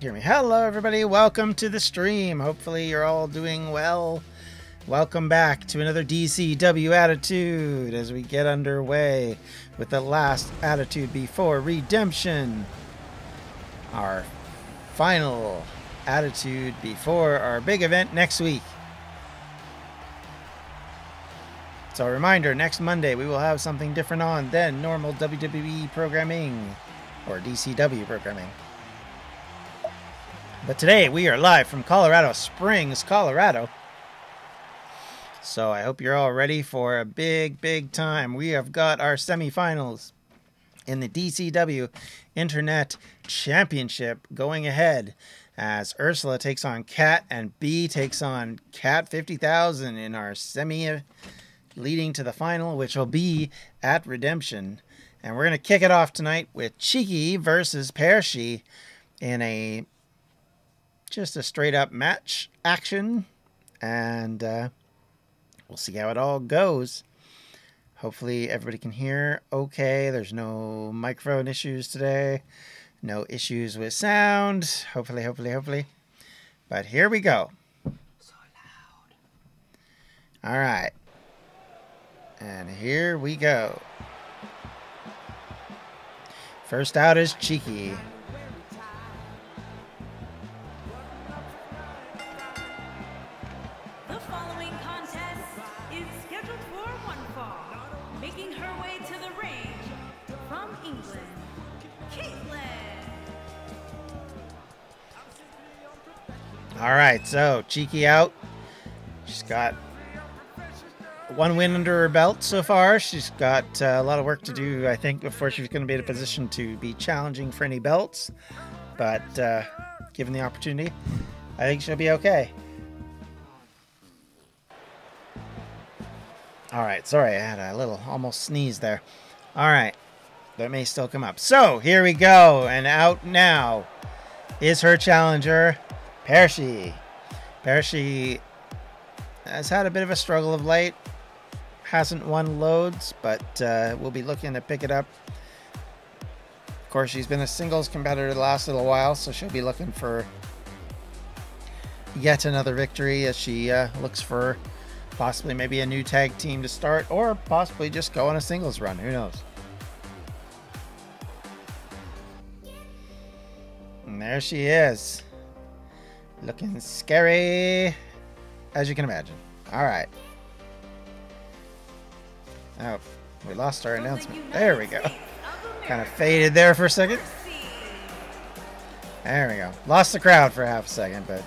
Hear me. Hello everybody, welcome to the stream. Hopefully you're all doing well. Welcome back to another DCW Attitude as we get underway with the last Attitude before Redemption. Our final Attitude before our big event next week. So a reminder, next Monday we will have something different on than normal WWE programming or DCW programming. But today we are live from Colorado Springs, Colorado. So I hope you're all ready for a big time. We have got our semifinals in the DCW Internet Championship going ahead as Ursula takes on Kat and Bea takes on Cat50000 in our semi leading to the final, which will be at Redemption. And we're going to kick it off tonight with Cheeky versus PEARSHI in a just a straight up match action, and we'll see how it all goes. Hopefully everybody can hear okay. There's no microphone issues today, no issues with sound. Hopefully. But here we go. So loud. All right. And here we go. First out is Cheeky. All right, so Cheeky out. She's got one win under her belt so far. She's got a lot of work to do, I think, before she's going to be in a position to be challenging for any belts. But given the opportunity, I think she'll be okay. All right, sorry, I had a little almost sneeze there. All right, that may still come up. So here we go, and out now is her challenger, PEARSHI. PEARSHI has had a bit of a struggle of late. Hasn't won loads, but we'll be looking to pick it up. Of course, she's been a singles competitor the last little while, so she'll be looking for yet another victory as she looks for possibly maybe a new tag team to start, or possibly just go on a singles run. Who knows? And there she is. Looking scary, as you can imagine. All right. Oh, we lost our announcement. There we go. Kind of faded there for a second. There we go. Lost the crowd for half a second, but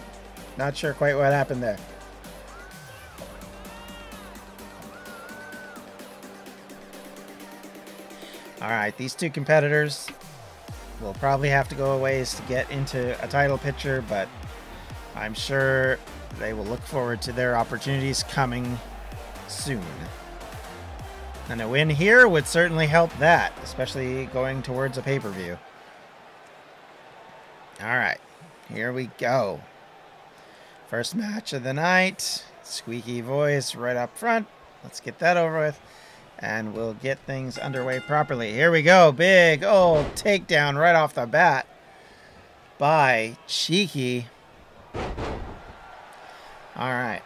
not sure quite what happened there. All right, these two competitors will probably have to go a ways to get into a title picture, but I'm sure they will look forward to their opportunities coming soon. And a win here would certainly help that, especially going towards a pay-per-view. All right, here we go. First match of the night. Squeaky voice right up front. Let's get that over with, and we'll get things underway properly. Here we go. Big old takedown right off the bat by Cheeky. All right,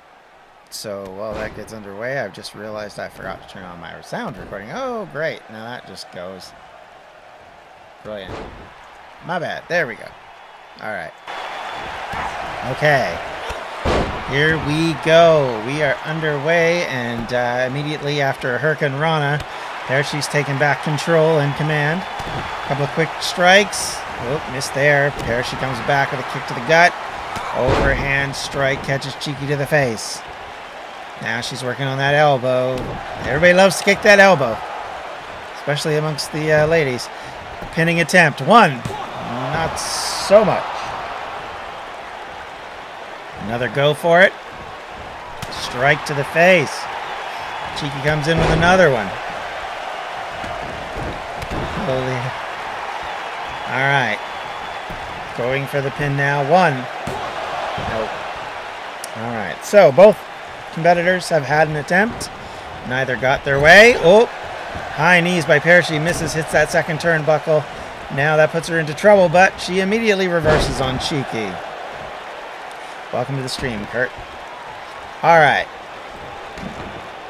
so while that gets underway, I've just realized I forgot to turn on my sound recording. Oh, great. Now that just goes. Brilliant. My bad. There we go. All right. Okay. Here we go. We are underway, and immediately after Hurricane RUNA, there she's taken back control and command. A couple of quick strikes. Oh, missed there. PEARSHI comes back with a kick to the gut. Overhand strike catches Cheeky to the face. Now she's working on that elbow. Everybody loves to kick that elbow, especially amongst the ladies. Pinning attempt. One. Not so much. Another go for it. Strike to the face. Cheeky comes in with another one. Holy. All right. Going for the pin now. One. Nope. All right. So both competitors have had an attempt. Neither got their way. Oh. High knees by PEARSHI. Misses. Hits that second turnbuckle. Now that puts her into trouble, but she immediately reverses on Cheeky. Welcome to the stream, Kurt. All right.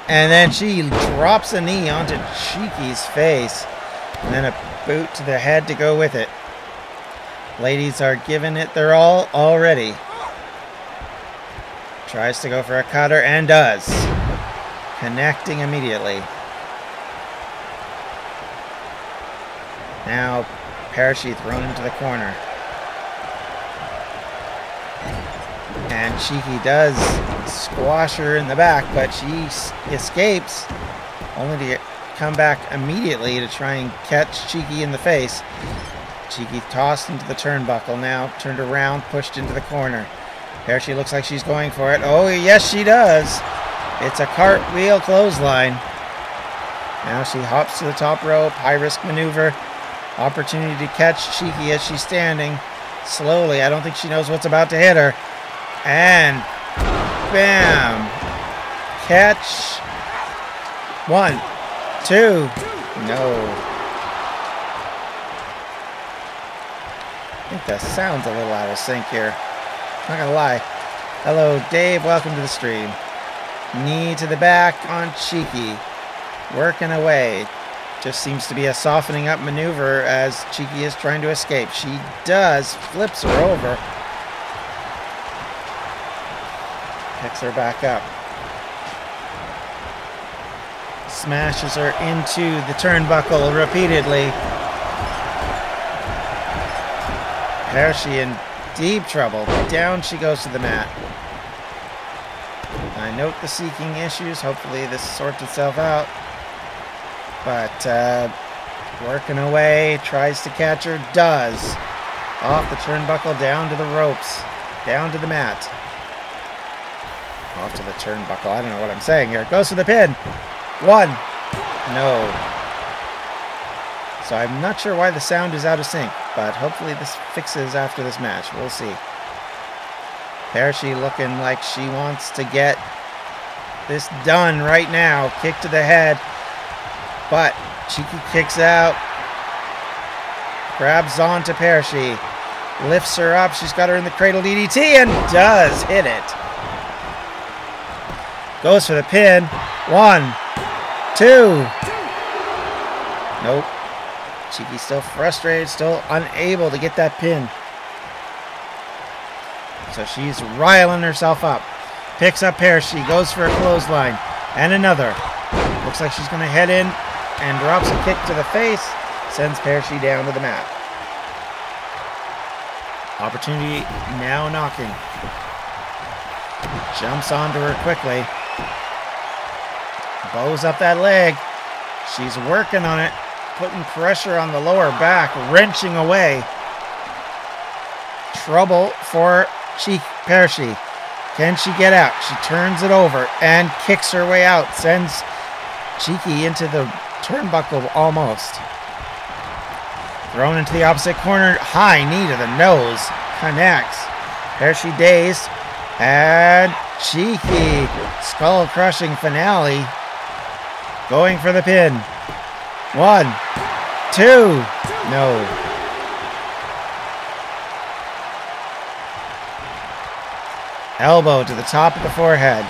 And then she drops a knee onto Cheeky's face. And then a boot to the head to go with it. Ladies are giving it their all already. Tries to go for a cutter and does. Connecting immediately. Now PEARSHI thrown into the corner. And Cheeky does squash her in the back, but she escapes, only to come back immediately to try and catch Cheeky in the face. Cheeky tossed into the turnbuckle now, turned around, pushed into the corner. PEARSHI looks like she's going for it. Oh, yes, she does. It's a cartwheel clothesline. Now she hops to the top rope, high-risk maneuver. Opportunity to catch Cheeky as she's standing. Slowly, I don't think she knows what's about to hit her. And bam! Catch. 1, 2. No. I think the sound's a little out of sync here. Not gonna lie. Hello, Dave. Welcome to the stream. Knee to the back on Cheeky. Working away. Just seems to be a softening up maneuver as Cheeky is trying to escape. She does. Flips her over. Picks her back up. Smashes her into the turnbuckle repeatedly. PEARSHI in deep trouble. Down she goes to the mat. I note the seeking issues. Hopefully this sorts itself out. But working away. Tries to catch her. Does. Off the turnbuckle. Down to the ropes. Down to the mat. Off to the turnbuckle. I don't know what I'm saying here. Goes to the pin. 1. No. So I'm not sure why the sound is out of sync, but hopefully this fixes after this match. We'll see. PEARSHI looking like she wants to get this done right now. Kick to the head. But Cheeky kicks out. Grabs on to PEARSHI. Lifts her up. She's got her in the cradle DDT and does hit it. Goes for the pin. 1, 2. Nope. Cheeky's still frustrated, still unable to get that pin. So she's riling herself up. Picks up PEARSHI, goes for a clothesline. And another. Looks like she's going to head in and drops a kick to the face. Sends PEARSHI down to the mat. Opportunity now knocking. Jumps onto her quickly. Bows up that leg. She's working on it. Putting pressure on the lower back. Wrenching away. Trouble for PEARSHI. Can she get out? She turns it over and kicks her way out. Sends Cheeky into the turnbuckle almost. Thrown into the opposite corner. High knee to the nose. Connects. PEARSHI dazed. And Cheeky. Skull crushing finale. Going for the pin. 1, 2. No. Elbow to the top of the forehead.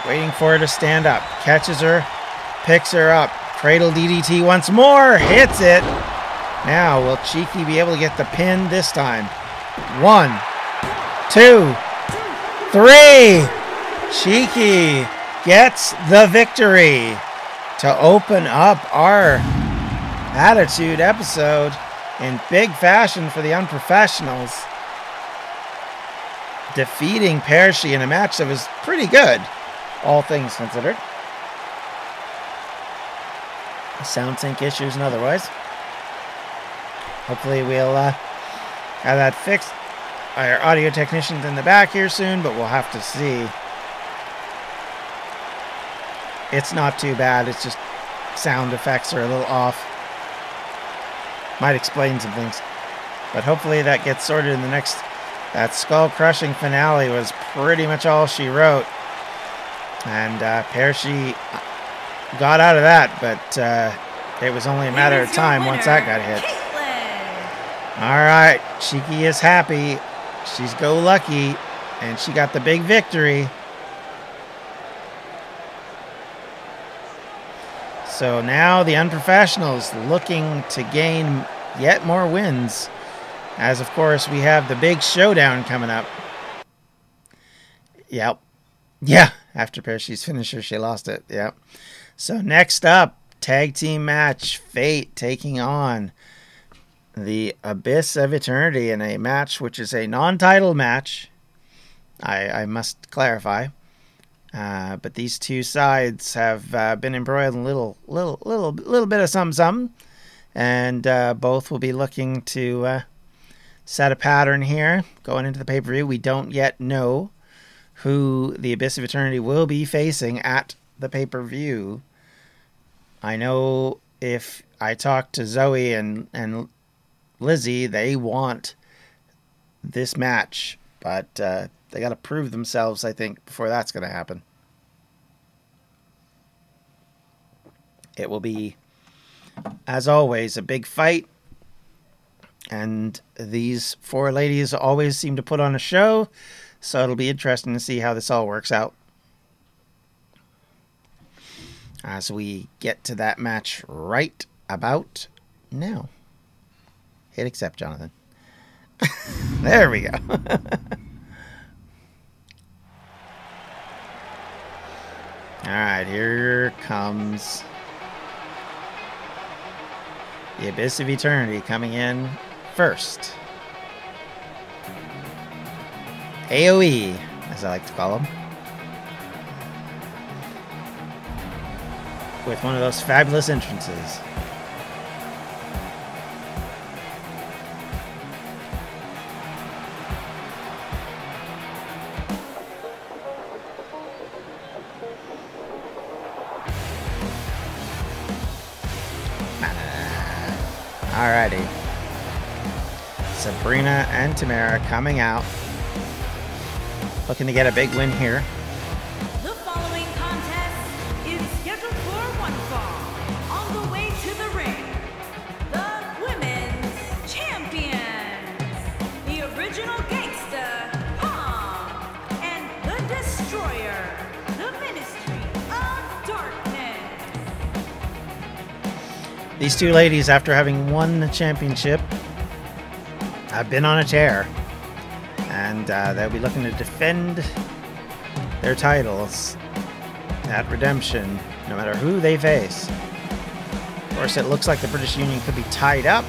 Waiting for her to stand up. Catches her. Picks her up. Cradle DDT once more. Hits it. Now, will Cheeky be able to get the pin this time? 1, 2, 3. Cheeky gets the victory to open up our Attitude episode in big fashion for the unprofessionals. Defeating PEARSHI in a match that was pretty good, all things considered. Sound sync issues and otherwise. Hopefully we'll have that fixed. Our audio technician's in the back here soon, but we'll have to see. It's not too bad. It's just sound effects are a little off. Might explain some things. But hopefully that gets sorted in the next. That skull-crushing finale was pretty much all she wrote. And PEARSHI got out of that, but it was only a matter of time once that got hit. All right, Cheeky is happy. She's go lucky, and she got the big victory. So now the unprofessionals looking to gain yet more wins, as of course we have the big showdown coming up. Yep. Yeah, after PEARSHI's finisher, she lost it. Yep. So next up, tag team match, Fate taking on the Abyss of Eternity in a match which is a non-title match. I must clarify. But these two sides have been embroiled in a little bit of something, and both will be looking to set a pattern here going into the pay-per-view. We don't yet know who the Abyss of Eternity will be facing at the pay-per-view. I know if I talk to Zoe and Lizzie, they want this match, but they got to prove themselves, I think, before that's going to happen. It will be, as always, a big fight, and these four ladies always seem to put on a show, so it'll be interesting to see how this all works out as we get to that match right about now. Hit accept, Jonathan. There we go. Alright, here comes the Abyss of Eternity coming in first. AOE, as I like to call them. With one of those fabulous entrances. Alrighty. Sabrina and Tamara coming out. Looking to get a big win here. The following contest is scheduled for one fall. On the way to the ring, the Women's Champions, the original gangsta, Pom, and the Destroyer, the Ministry of Darkness. These two ladies, after having won the championship, have been on a tear. And they'll be looking to defend their titles at Redemption, no matter who they face. Of course, it looks like the British Union could be tied up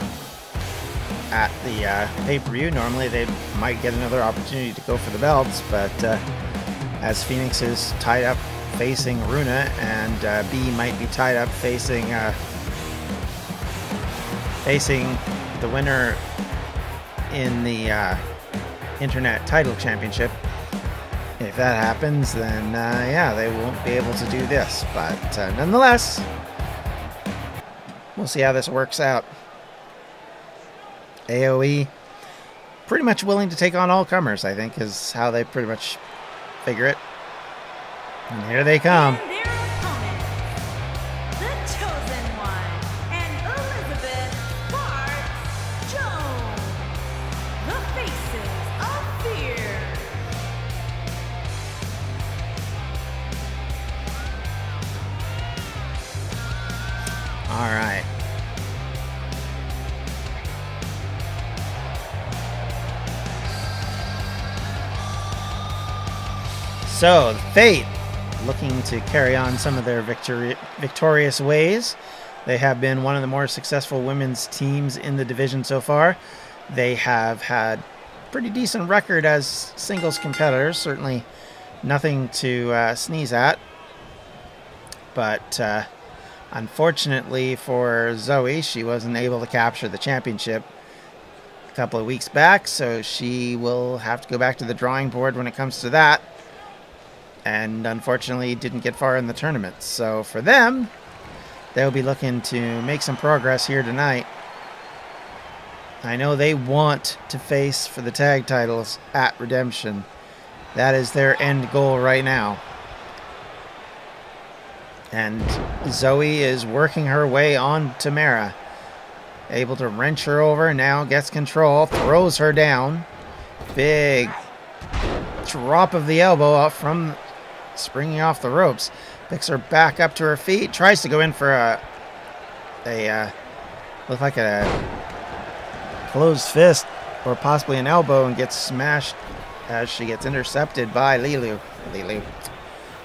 at the pay-per-view. Normally, they might get another opportunity to go for the belts, but as Phoenix is tied up facing RUNA, and B might be tied up facing the winner in the Internet Title Championship. If that happens, then yeah, they won't be able to do this, but nonetheless, we'll see how this works out. AOE pretty much willing to take on all comers, I think, is how they pretty much figure it. And here they come. And their opponent, the Chosen One, and Elizabeth Jones, the Faces of Fear. All right. So, Fate looking to carry on some of their victorious ways. They have been one of the more successful women's teams in the division so far. They have had pretty decent record as singles competitors. Certainly nothing to sneeze at. But unfortunately for Zoe, she wasn't able to capture the championship a couple of weeks back. So she will have to go back to the drawing board when it comes to that. And unfortunately didn't get far in the tournament. So for them, they'll be looking to make some progress here tonight. I know they want to face for the tag titles at Redemption. That is their end goal right now. And Zoe is working her way on Tamara. Able to wrench her over, now gets control, throws her down. Big drop of the elbow up from springing off the ropes. Picks her back up to her feet, tries to go in for a look like a closed fist or possibly an elbow, and gets smashed as she gets intercepted by Lilu.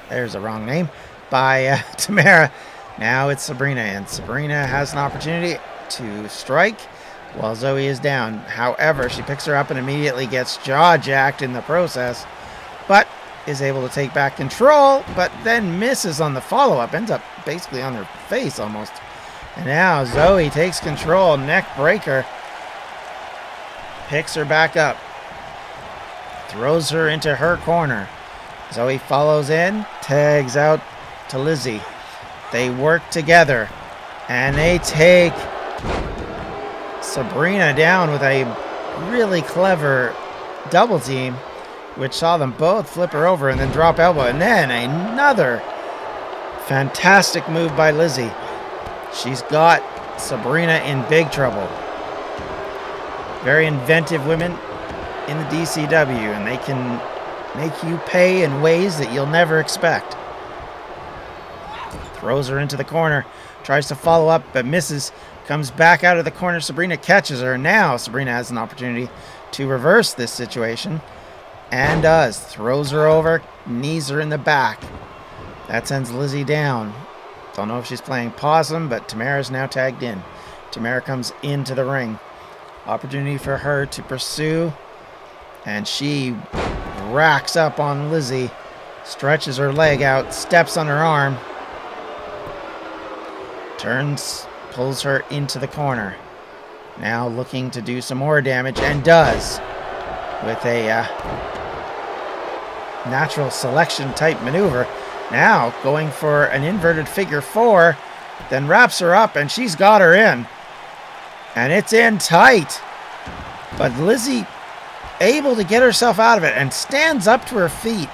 There's the wrong name. By Tamara. Now it's Sabrina, and Sabrina has an opportunity to strike while Zoe is down. However, she picks her up and immediately gets jaw-jacked in the process, but is able to take back control, but then misses on the follow-up. Ends up basically on her face almost. And now Zoe takes control, neck breaker. Picks her back up. Throws her into her corner. Zoe follows in, tags out to Lizzie. They work together, and they take Sabrina down with a really clever double team, which saw them both flip her over and then drop elbow. And then another fantastic move by Lizzie. She's got Sabrina in big trouble. Very inventive women in the DCW, and they can make you pay in ways that you'll never expect. Throws her into the corner, tries to follow up, but misses. Comes back out of the corner. Sabrina catches her. Now Sabrina has an opportunity to reverse this situation, and does. Throws her over, knees her in the back. That sends Lizzie down. Don't know if she's playing possum, but Tamara's now tagged in. Tamara comes into the ring. Opportunity for her to pursue, and she racks up on Lizzie, stretches her leg out, steps on her arm, turns, pulls her into the corner. Now looking to do some more damage, and does, with a natural selection type maneuver. Now going for an inverted figure four, then wraps her up, and she's got her in. And it's in tight. But Lizzie able to get herself out of it and stands up to her feet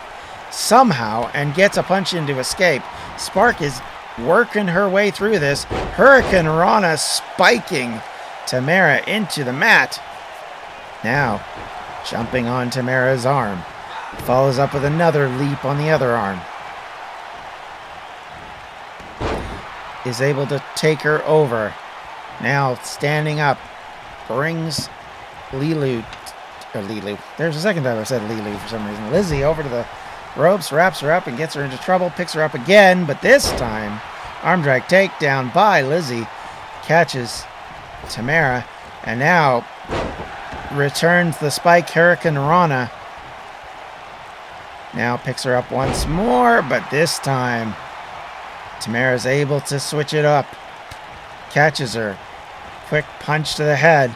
somehow and gets a punch in to escape. Spark is working her way through this. Hurricane Rana spiking Tamara into the mat. Now jumping on Tamara's arm. Follows up with another leap on the other arm. Is able to take her over. Now standing up. Brings Lilu. There's a second time I said Lilu for some reason. Lizzie over to the ropes, wraps her up and gets her into trouble. Picks her up again, but this time arm drag takedown by Lizzie. Catches Tamara, and now returns the spike Hurricane Rana. Now picks her up once more, but this time Tamara's able to switch it up. Catches her. Quick punch to the head.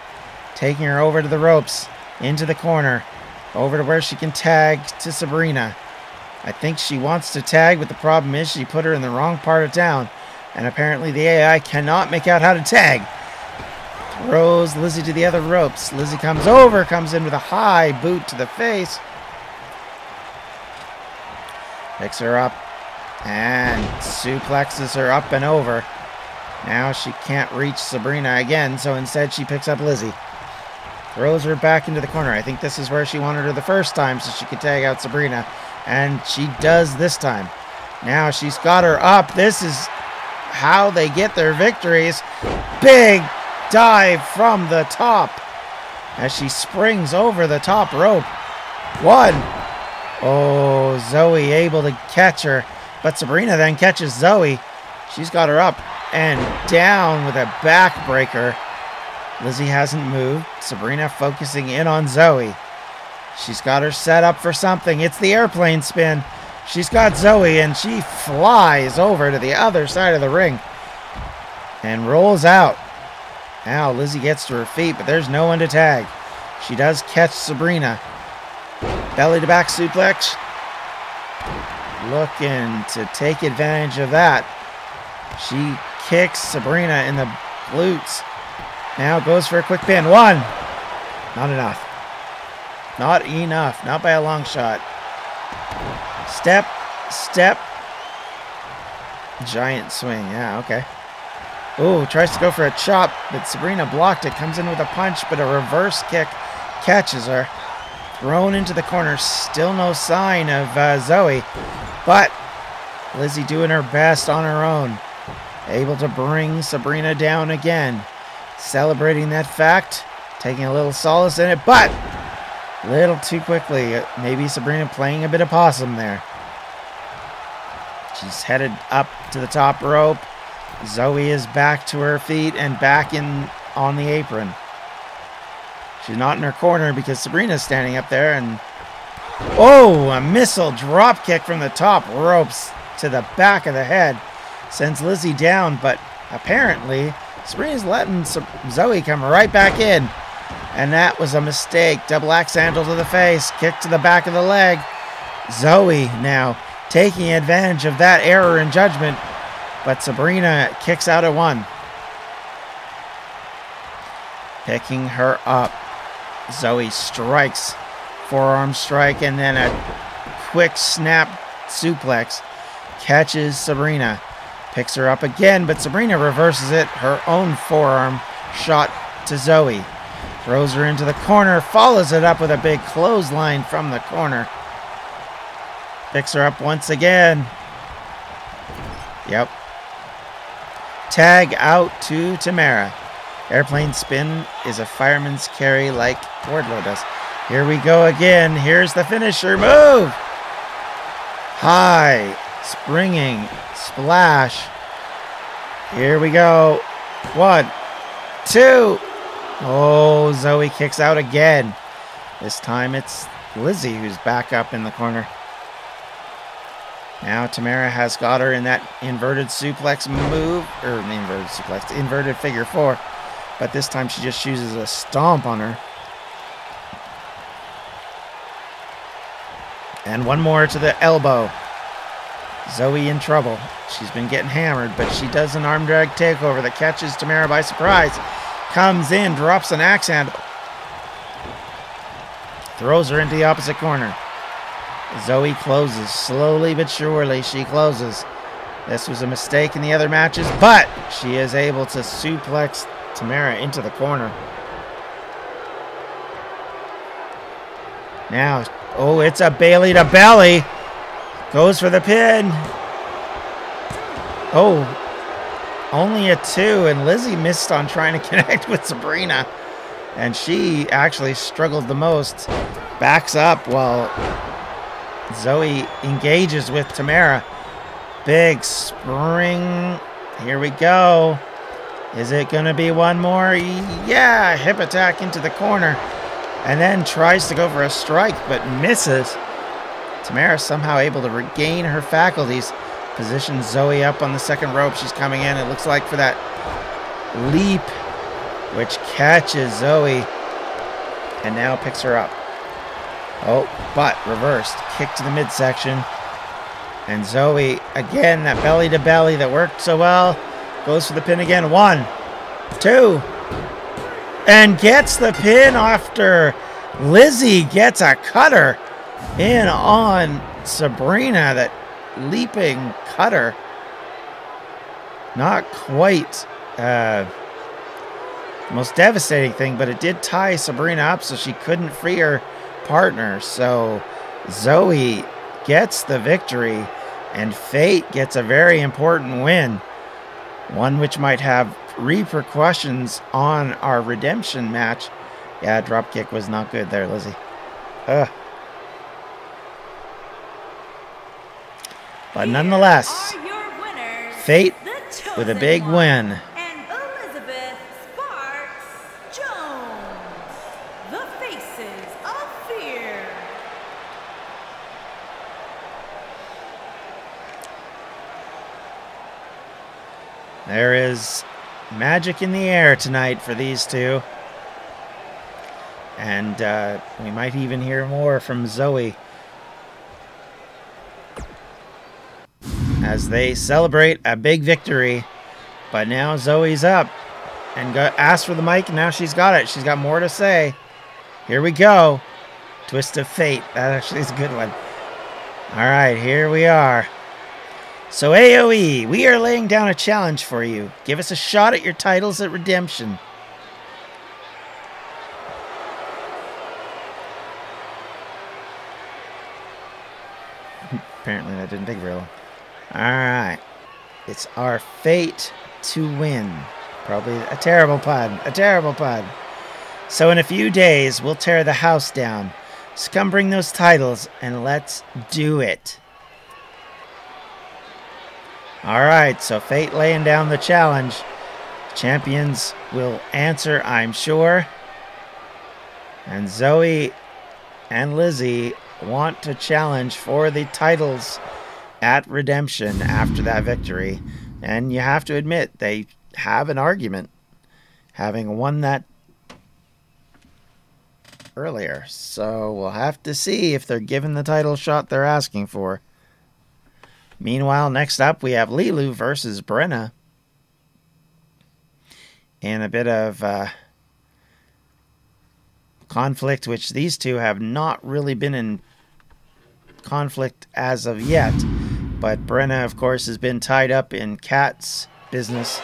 Taking her over to the ropes. Into the corner. Over to where she can tag to Sabrina. I think she wants to tag, but the problem is she put her in the wrong part of town. And apparently the AI cannot make out how to tag. Throws Lizzie to the other ropes. Lizzie comes over. Comes in with a high boot to the face. Picks her up. And suplexes her up and over. Now she can't reach Sabrina again, so instead she picks up Lizzie. Throws her back into the corner. I think this is where she wanted her the first time so she could tag out Sabrina. And she does this time. Now she's got her up. This is how they get their victories. Big dive from the top as she springs over the top rope. One. Oh, Zoe able to catch her. But Sabrina then catches Zoe. She's got her up and down with a backbreaker. Lizzie hasn't moved. Sabrina focusing in on Zoe. She's got her set up for something. It's the airplane spin. She's got Zoe, and she flies over to the other side of the ring and rolls out. Now Lizzie gets to her feet, but there's no one to tag. She does catch Sabrina. Belly to back suplex. Looking to take advantage of that. She kicks Sabrina in the glutes. Now goes for a quick pin. One. Not enough. Not enough. Not by a long shot. Step. Step. Giant swing. Yeah, okay. Ooh, tries to go for a chop, but Sabrina blocked it. Comes in with a punch, but a reverse kick catches her. Thrown into the corner. Still no sign of Zoe. But Lizzie doing her best on her own. Able to bring Sabrina down again. Celebrating that fact. Taking a little solace in it, but a little too quickly. Maybe Sabrina playing a bit of possum there. She's headed up to the top rope. Zoe is back to her feet and back in on the apron. She's not in her corner because Sabrina's standing up there, and oh, a missile drop kick from the top ropes to the back of the head sends Lizzie down, but apparently Sabrina's letting Zoe come right back in, and that was a mistake. Double axe handle to the face, kick to the back of the leg. Zoe now taking advantage of that error in judgment, but Sabrina kicks out at one. Picking her up. Zoe strikes. Forearm strike, and then a quick snap suplex. Catches Sabrina. Picks her up again, but Sabrina reverses it. Her own forearm shot to Zoe. Throws her into the corner. Follows it up with a big clothesline from the corner. Picks her up once again. Yep. Tag out to Tamara. Airplane spin is a fireman's carry like Wardlow does. Here we go again. Here's the finisher move. High, springing, splash. Here we go. 1, 2. Oh, Zoe kicks out again. This time it's Lizzie who's back up in the corner. Now Tamara has got her in that inverted suplex move, or the inverted suplex, inverted figure 4. But this time she just chooses a stomp on her. And one more to the elbow. Zoe in trouble. She's been getting hammered, but she does an arm drag takeover that catches Tamara by surprise. Comes in, drops an axe handle. Throws her into the opposite corner. Zoe closes. Slowly but surely she closes. This was a mistake in the other matches, but she is able to suplex Tamara into the corner. Now, oh, it's a Bailey to belly. Goes for the pin. Oh, only a 2, and Lizzie missed on trying to connect with Sabrina. And she actually struggled the most. Backs up while Zoe engages with Tamara. Big spring. Here we go. Is it going to be one more? Yeah, hip attack into the corner. And then tries to go for a strike, but misses. Tamara somehow able to regain her faculties. Positions Zoe up on the second rope. She's coming in, it looks like, for that leap, which catches Zoe. And now picks her up. Oh, but reversed. Kick to the midsection. And Zoe, again, that belly to belly that worked so well. Goes for the pin again. 1, 2. And gets the pin after Lizzie gets a cutter in on Sabrina. That leaping cutter. Not quite the most devastating thing, but it did tie Sabrina up so she couldn't free her partner. So Zoe gets the victory, and Fate gets a very important win. One which might have repercussions on our redemption match. Yeah, dropkick was not good there, Lizzie. But nonetheless, Fate with a big win. And Elizabeth Sparks Jones, the Faces of Fear. There is magic in the air tonight for these two. And we might even hear more from Zoe as they celebrate a big victory. But now Zoe's up and asked for the mic, and now she's got it. She's got more to say. Here we go. Twist of Fate. That actually is a good one. All right, here we are. So AOE, we are laying down a challenge for you. Give us a shot at your titles at Redemption. Apparently that didn't take very long. Alright. It's our fate to win. Probably a terrible pun. A terrible pun. So in a few days, we'll tear the house down. So come bring those titles and let's do it. Alright, so fate laying down the challenge. Champions will answer, I'm sure. And Zoe and Lizzie want to challenge for the titles at Redemption after that victory. And you have to admit, they have an argument, having won that earlier. So we'll have to see if they're given the title shot they're asking for. Meanwhile, next up we have Lilu versus Brenna. In a bit of conflict, which these two have not really been in conflict as of yet. But Brenna, of course, has been tied up in Kat's business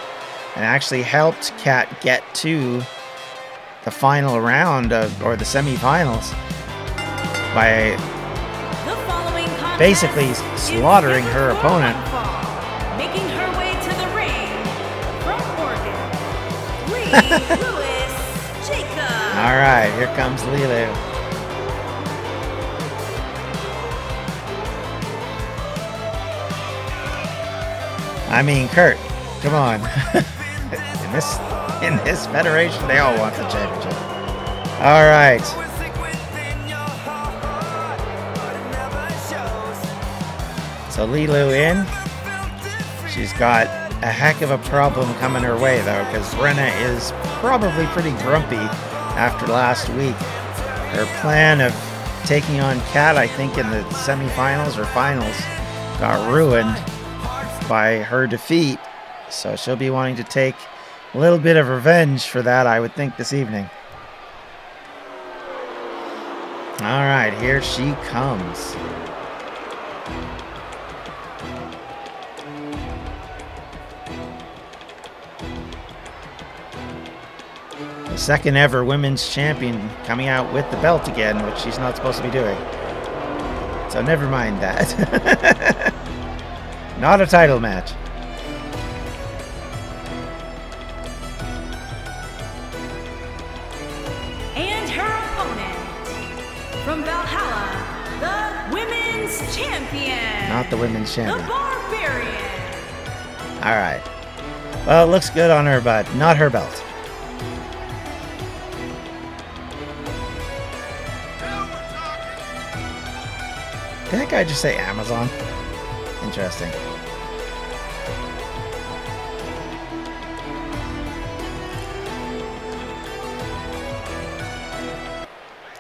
and actually helped Kat get to the final round of, or the semifinals, by basically slaughtering her opponent. Making her way to the ring from Oregon, Lee Lewis Jacob. All right, here comes Lilu. I mean, Kurt, come on. in this federation, they all want the championship. All right. So Lilu in. She's got a heck of a problem coming her way, though, because Brenna is probably pretty grumpy after last week. Her plan of taking on Kat, I think, in the semifinals or finals, got ruined by her defeat. So she'll be wanting to take a little bit of revenge for that, I would think, this evening. All right, here she comes. The second ever women's champion coming out with the belt again, which she's not supposed to be doing. So never mind that. Not a title match. And her opponent from Valhalla, the women's champion. Not the women's champion. The Barbarian. All right. Well, it looks good on her, but not her belt. Did that guy just say Amazon? Interesting.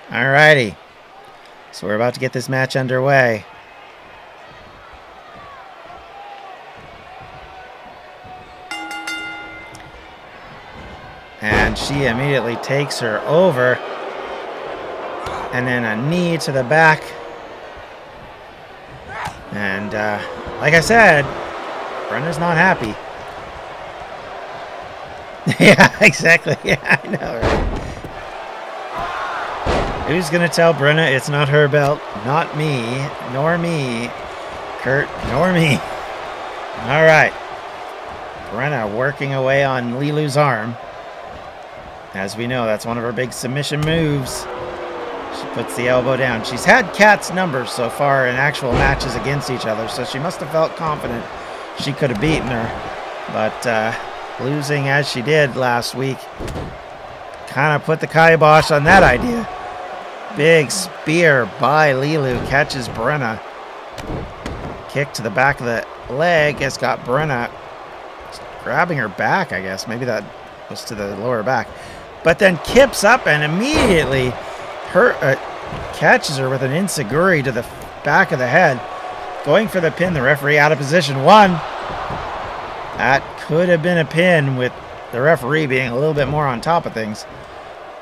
Alrighty. So we're about to get this match underway. And she immediately takes her over. And then a knee to the back. And like I said, Brenna's not happy. Yeah, exactly. Yeah, I know, right? Who's going to tell Brenna it's not her belt? Not me, nor me, Kurt, nor me. All right. Brenna working away on Lilu's arm. As we know, that's one of her big submission moves. She puts the elbow down. She's had Kat's numbers so far in actual matches against each other, so she must have felt confident she could have beaten her. But losing as she did last week kind of put the kibosh on that idea. Big spear by Lilu catches Brenna. Kick to the back of the leg has got Brenna grabbing her back, I guess. Maybe that was to the lower back. But then kips up and immediately catches her with an enziguri to the back of the head. Going for the pin, the referee out of position. One. That could have been a pin with the referee being a little bit more on top of things.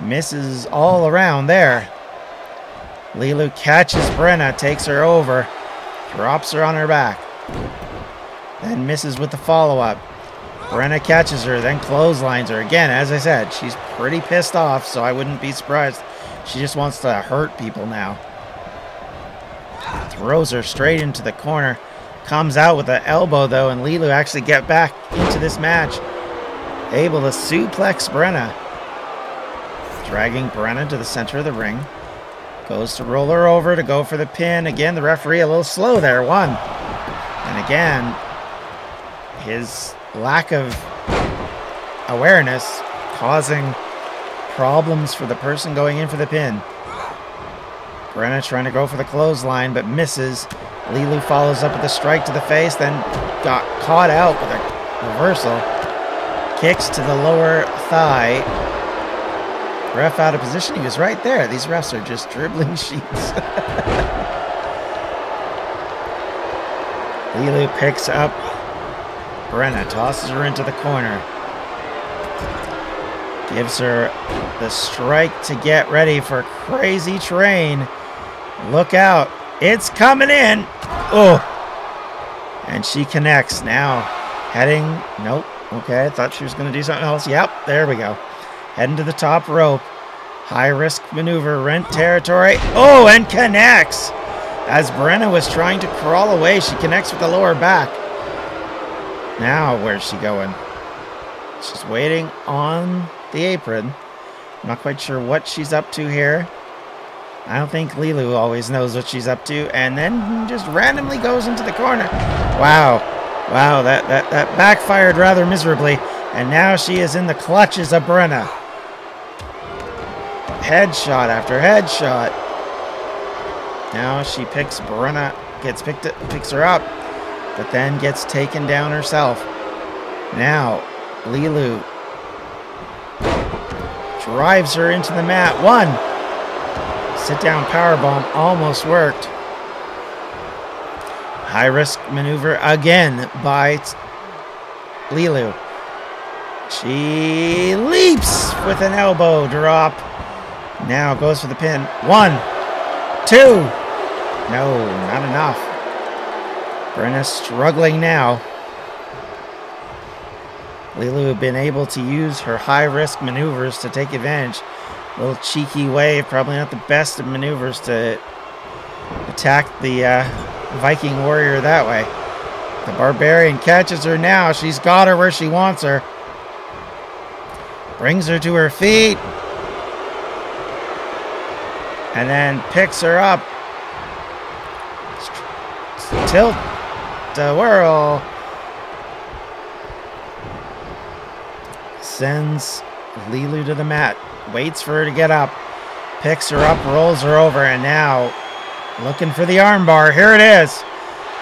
Misses all around there. Lilu catches Brenna, takes her over, drops her on her back. then misses with the follow-up. Brenna catches her, then clotheslines her. Again, as I said, she's pretty pissed off, so I wouldn't be surprised. She just wants to hurt people now. Throws her straight into the corner. Comes out with an elbow, though, and Lilu actually get back into this match. Able to suplex Brenna. Dragging Brenna to the center of the ring. Goes to roll her over to go for the pin. Again, the referee a little slow there. 1. And again, his lack of awareness causing problems for the person going in for the pin. Brenna trying to go for the clothesline, but misses. Lilu follows up with a strike to the face, then got caught out with a reversal. Kicks to the lower thigh. Ref out of position. He was right there. These refs are just dribbling sheets. Lilu picks up Brenna, tosses her into the corner. Gives her the strike to get ready for Crazy Train. Look out. It's coming in. Oh. And she connects now. Heading. Nope. Okay, I thought she was going to do something else. Yep, there we go. Heading to the top rope. High risk maneuver. Rent territory. Oh, and connects. As Brenna was trying to crawl away, she connects with the lower back. Now, where's she going? She's waiting on the apron. I'm not quite sure what she's up to here. I don't think Lilu always knows what she's up to. And then just randomly goes into the corner. Wow. Wow, that backfired rather miserably. And now she is in the clutches of Brenna. Headshot after headshot. Now she picks Brenna, picks her up, but then gets taken down herself. Now, Lilu drives her into the mat. 1. Sit down powerbomb almost worked. High risk maneuver again by Lilu. She leaps with an elbow drop. Now goes for the pin. 1, 2. No, not enough. Brenna's struggling now. Lilu had been able to use her high-risk maneuvers to take advantage. A little cheeky wave, probably not the best of maneuvers to attack the Viking warrior that way. The Barbarian catches her now. She's got her where she wants her. Brings her to her feet. And then picks her up. Tilt the whirl. Sends Lilu to the mat. Waits for her to get up. Picks her up, rolls her over, and now looking for the armbar. Here it is.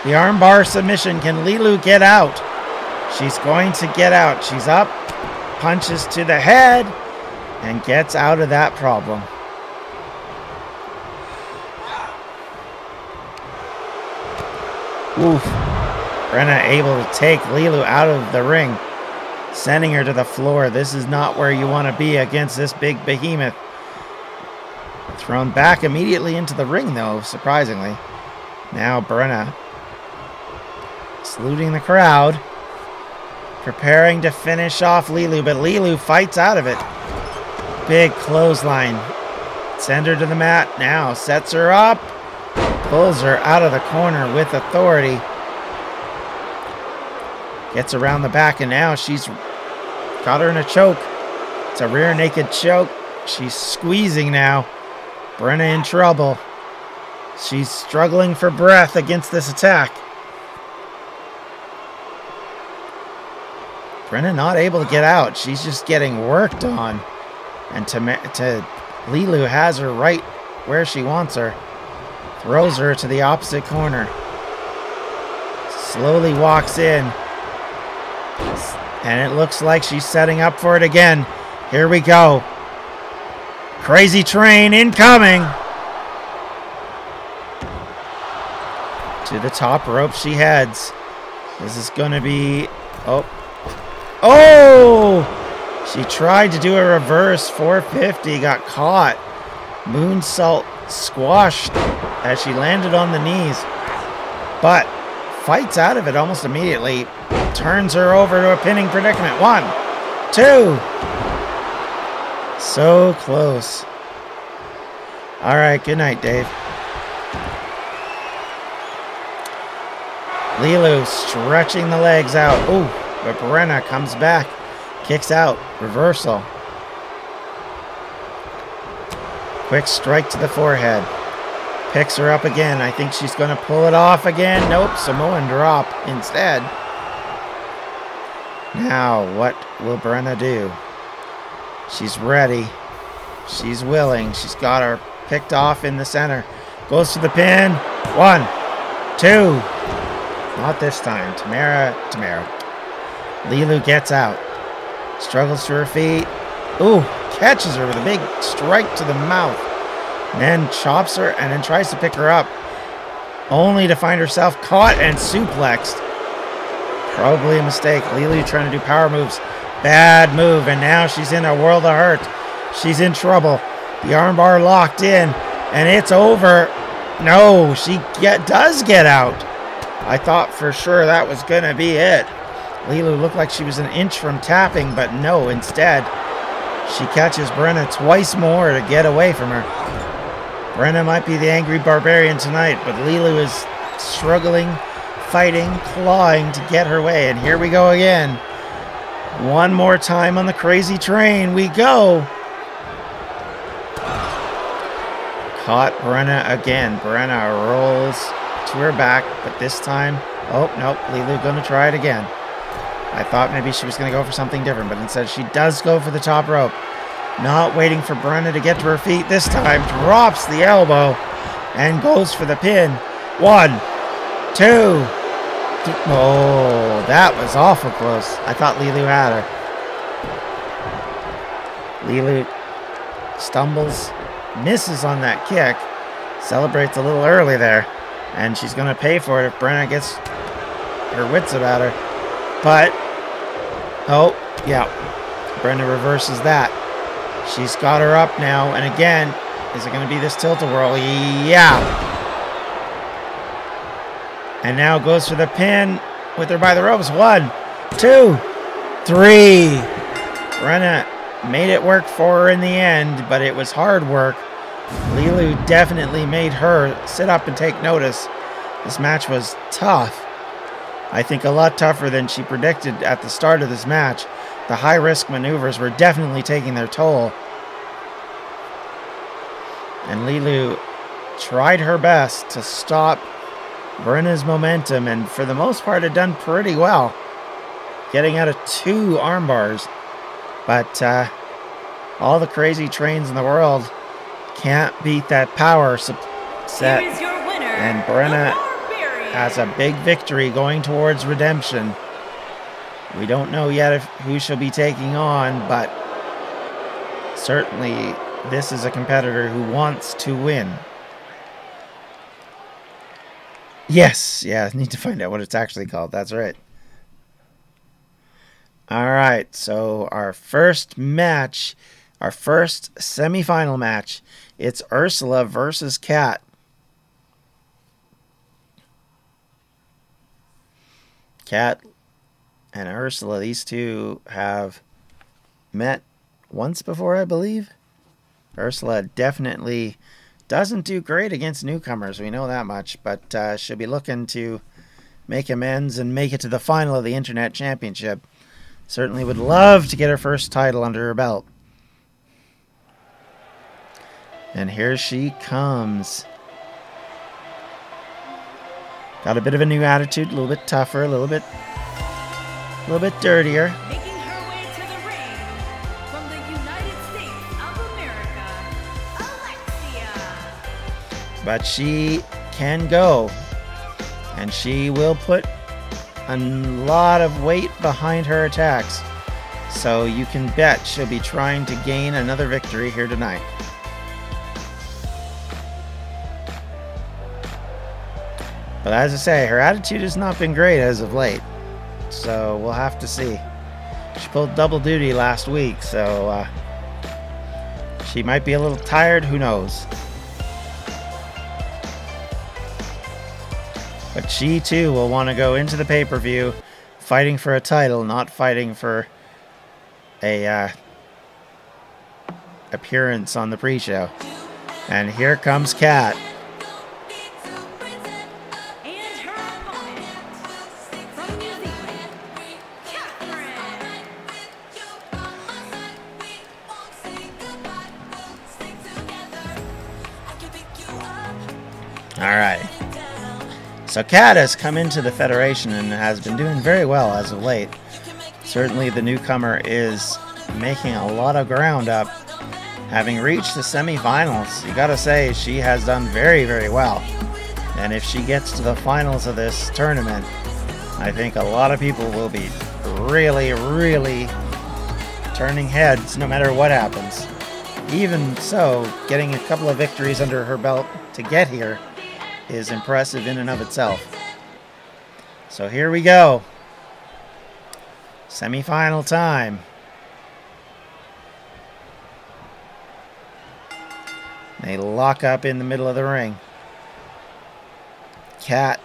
The armbar submission. Can Lilu get out? She's going to get out. She's up. Punches to the head. And gets out of that problem. Oof. Brenna able to take Lilu out of the ring. Sending her to the floor. This is not where you want to be against this big behemoth. Thrown back immediately into the ring, though, surprisingly. Now Brenna saluting the crowd. Preparing to finish off Lilu, but Lilu fights out of it. Big clothesline. Send her to the mat. Now sets her up. Pulls her out of the corner with authority. Gets around the back, and now she's got her in a choke. It's a rear naked choke. She's squeezing now. Brenna in trouble. She's struggling for breath against this attack. Brenna not able to get out. She's just getting worked on. And Lilu has her right where she wants her. Throws her to the opposite corner. Slowly walks in. And it looks like she's setting up for it again. Here we go. Crazy Train incoming. To the top rope she heads. This is going to be... Oh. She tried to do a reverse 450. Got caught. Moonsault squashed as she landed on the knees. But fights out of it almost immediately. Turns her over to a pinning predicament. 1, 2. So close. All right, good night, Dave. Lilu stretching the legs out. Ooh, but Brenna comes back. Kicks out. Reversal. Quick strike to the forehead. Picks her up again. I think she's going to pull it off again. Nope, Samoan drop instead. Now, what will Brenna do? She's ready. She's willing. She's got her picked off in the center. Goes to the pin. 1, 2. Not this time. Tamara. Lilu gets out. Struggles to her feet. Ooh, catches her with a big strike to the mouth. And then chops her and then tries to pick her up. Only to find herself caught and suplexed. Probably a mistake. Lilu trying to do power moves. Bad move. And now she's in a world of hurt. She's in trouble. The armbar locked in. And it's over. No, she does get out. I thought for sure that was going to be it. Lilu looked like she was an inch from tapping, but no, instead, she catches Brenna twice more to get away from her. Brenna might be the angry barbarian tonight, but Lilu is struggling, fighting, clawing to get her way. And here we go again. One more time on the crazy train we go. Caught Brenna again. Brenna rolls to her back, but this time, oh, nope, Lilu going to try it again. I thought maybe she was going to go for something different, but instead she does go for the top rope. Not waiting for Brenna to get to her feet this time. Drops the elbow and goes for the pin. 1, 2. Oh, that was awful close. I thought Lilu had her. Lilu stumbles, misses on that kick. Celebrates a little early there. And she's going to pay for it if Brenna gets her wits about her. But, oh, yeah. Brenna reverses that. She's got her up now. And again, is it going to be this tilt-a-whirl? Yeah. And now goes for the pin with her by the ropes. 1, 2, 3. Brenna made it work for her in the end, but it was hard work. Lilu definitely made her sit up and take notice. This match was tough. I think a lot tougher than she predicted at the start of this match. The high-risk maneuvers were definitely taking their toll. And Lilu tried her best to stop Brenna's momentum, and for the most part had done pretty well. Getting out of 2 arm bars. But all the crazy trains in the world can't beat that power set. And Brenna has a big victory going towards redemption. We don't know yet who she'll be taking on, but certainly this is a competitor who wants to win. Yes, yeah, I need to find out what it's actually called. That's right. All right, so our first match, our first semifinal match, it's Ursula versus Kat. Kat and Ursula, these two have met once before, I believe. Ursula definitely doesn't do great against newcomers, we know that much, but she'll be looking to make amends and make it to the final of the Internet Championship. Certainly would love to get her first title under her belt. And here she comes. Got a bit of a new attitude, a little bit tougher, a little bit dirtier. Making her way to the ring from the United States of America, Alexia. But she can go. And she will put a lot of weight behind her attacks. So you can bet she'll be trying to gain another victory here tonight. But as I say, her attitude has not been great as of late. So we'll have to see. She pulled double duty last week, so she might be a little tired, who knows. But she too will want to go into the pay-per-view fighting for a title, not fighting for a appearance on the pre-show. And here comes Kat. And her opponent, from New Zealand, Catherine. Alright. So Kat has come into the Federation and has been doing very well as of late. Certainly the newcomer is making a lot of ground up. Having reached the semifinals, you gotta say she has done very, very well. And if she gets to the finals of this tournament, I think a lot of people will be really, really turning heads no matter what happens. Even so, getting a couple of victories under her belt to get here is impressive in and of itself. So here we go. Semi-final time. They lock up in the middle of the ring. Kat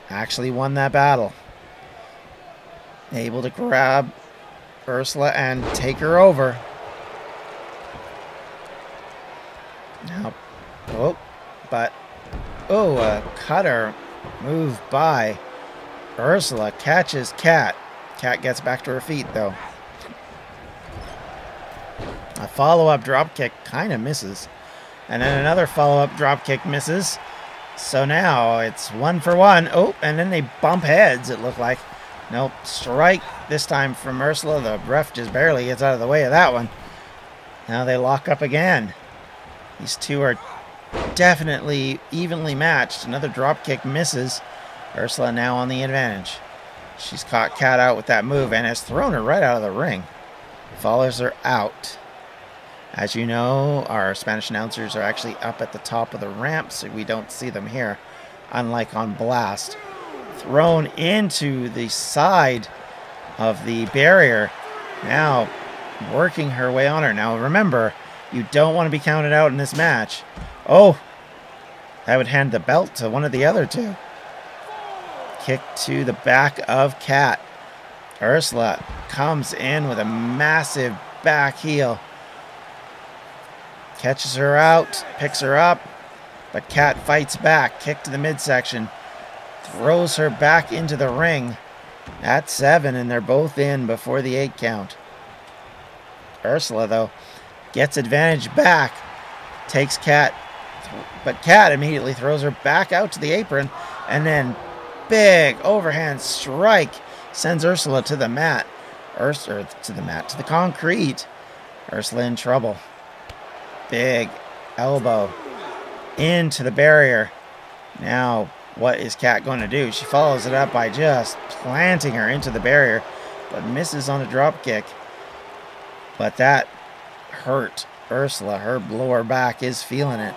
actually won that battle. Able to grab Ursula and take her over. Now, a cutter move by Ursula catches Kat. Kat gets back to her feet though. A follow-up dropkick kind of misses. And then another follow-up dropkick misses. So now it's 1 for 1. Oh, and then they bump heads, it looked like. Nope, strike this time from Ursula. The ref just barely gets out of the way of that one. Now they lock up again. These two are definitely evenly matched. Another dropkick misses. Ursula now on the advantage. She's caught Kat out with that move and has thrown her right out of the ring. Follows her out. As you know, our Spanish announcers are actually up at the top of the ramp, so we don't see them here, unlike on Blast. Thrown into the side of the barrier. Now working her way on her. Now remember, you don't want to be counted out in this match. Oh, that would hand the belt to one of the other two. Kick to the back of Kat. Ursula comes in with a massive back heel. Catches her out, picks her up, but Kat fights back. Kick to the midsection. Throws her back into the ring. At 7, and they're both in before the 8 count. Ursula, though, gets advantage back. Takes Kat, but Kat immediately throws her back out to the apron, and then big overhand strike sends Ursula to the mat. To the concrete. Ursula in trouble. Big elbow into the barrier. Now, what is Kat going to do? She follows it up by just planting her into the barrier, but misses on a drop kick. But that hurt Ursula. Her lower back is feeling it.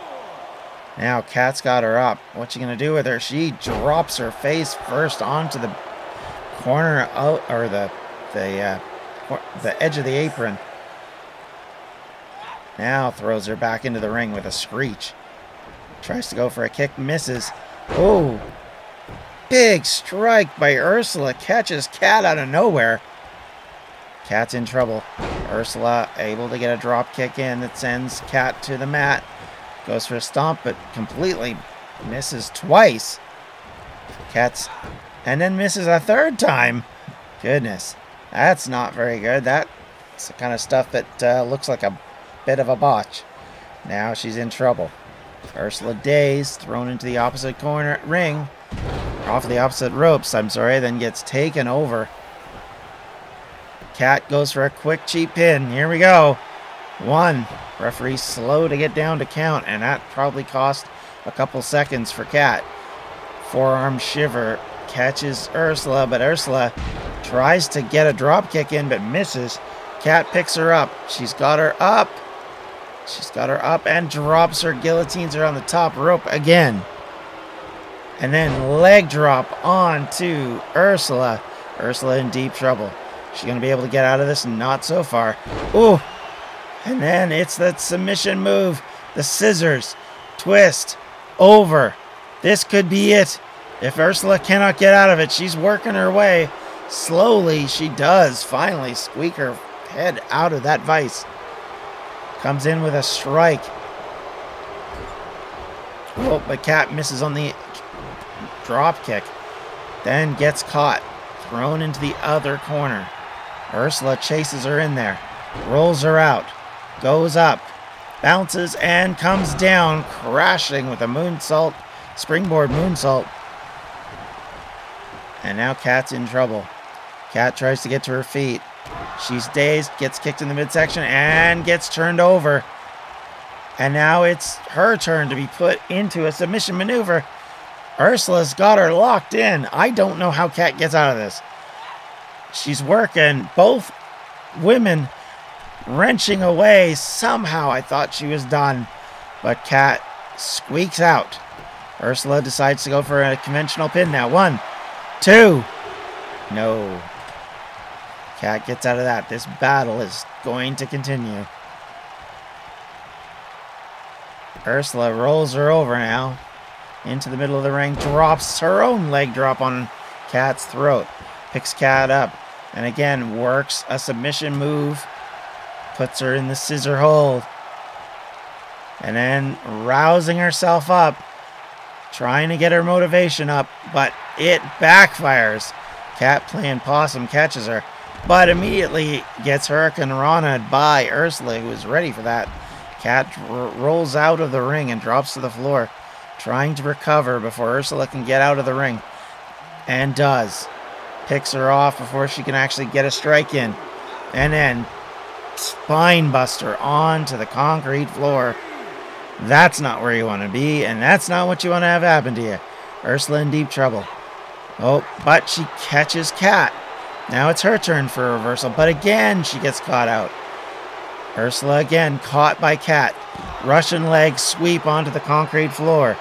Now Kat's got her up. What's she going to do with her? She drops her face first onto the corner out, or the edge of the apron. Now throws her back into the ring with a screech. Tries to go for a kick, misses. Oh, big strike by Ursula. Catches Kat out of nowhere. Kat's in trouble. Ursula able to get a drop kick in that sends Kat to the mat. Goes for a stomp, but completely misses twice. And then misses a third time. Goodness, that's not very good. That's the kind of stuff that looks like a bit of a botch. Now she's in trouble. Ursula dazed, thrown into the opposite corner ring, off the opposite ropes, then gets taken over. Kat goes for a quick cheap pin. Here we go. 1. Referee slow to get down to count, and that probably cost a couple seconds for Kat. Forearm shiver catches Ursula, but Ursula tries to get a drop kick in, but misses. Kat picks her up. She's got her up. And drops her, guillotines her on the top rope again. And then leg drop onto Ursula. Ursula in deep trouble. She's going to be able to get out of this? Not so far. Ooh. And then it's that submission move. The scissors. Twist. Over. This could be it. If Ursula cannot get out of it, she's working her way. Slowly, she does finally squeak her head out of that vice. Comes in with a strike. Oh, but Kat misses on the drop kick. Then gets caught. Thrown into the other corner. Ursula chases her in there. Rolls her out. Goes up. Bounces and comes down, crashing with a moonsault. Springboard moonsault. And now Kat's in trouble. Kat tries to get to her feet. She's dazed, gets kicked in the midsection, and gets turned over. And now it's her turn to be put into a submission maneuver. Ursula's got her locked in. I don't know how Kat gets out of this. She's working. Both women wrenching away. Somehow I thought she was done. But Kat squeaks out. Ursula decides to go for a conventional pin now. 1, 2. No. Kat gets out of that. This battle is going to continue. Ursula rolls her over now. Into the middle of the ring. Drops her own leg drop on Kat's throat. Picks Kat up. And again, works a submission move. Puts her in the scissor hold. And then rousing herself up. Trying to get her motivation up. But it backfires. Kat playing possum catches her. But immediately gets Hurricane Rana by Ursula, who is ready for that. Kat rolls out of the ring and drops to the floor, trying to recover before Ursula can get out of the ring. And does. Picks her off before she can actually get a strike in. And then spine buster onto the concrete floor. That's not where you want to be, and that's not what you want to have happen to you. Ursula in deep trouble. Oh, but she catches Kat. Now it's her turn for a reversal, but again she gets caught out. Ursula again caught by Kat. Russian leg sweep onto the concrete floor.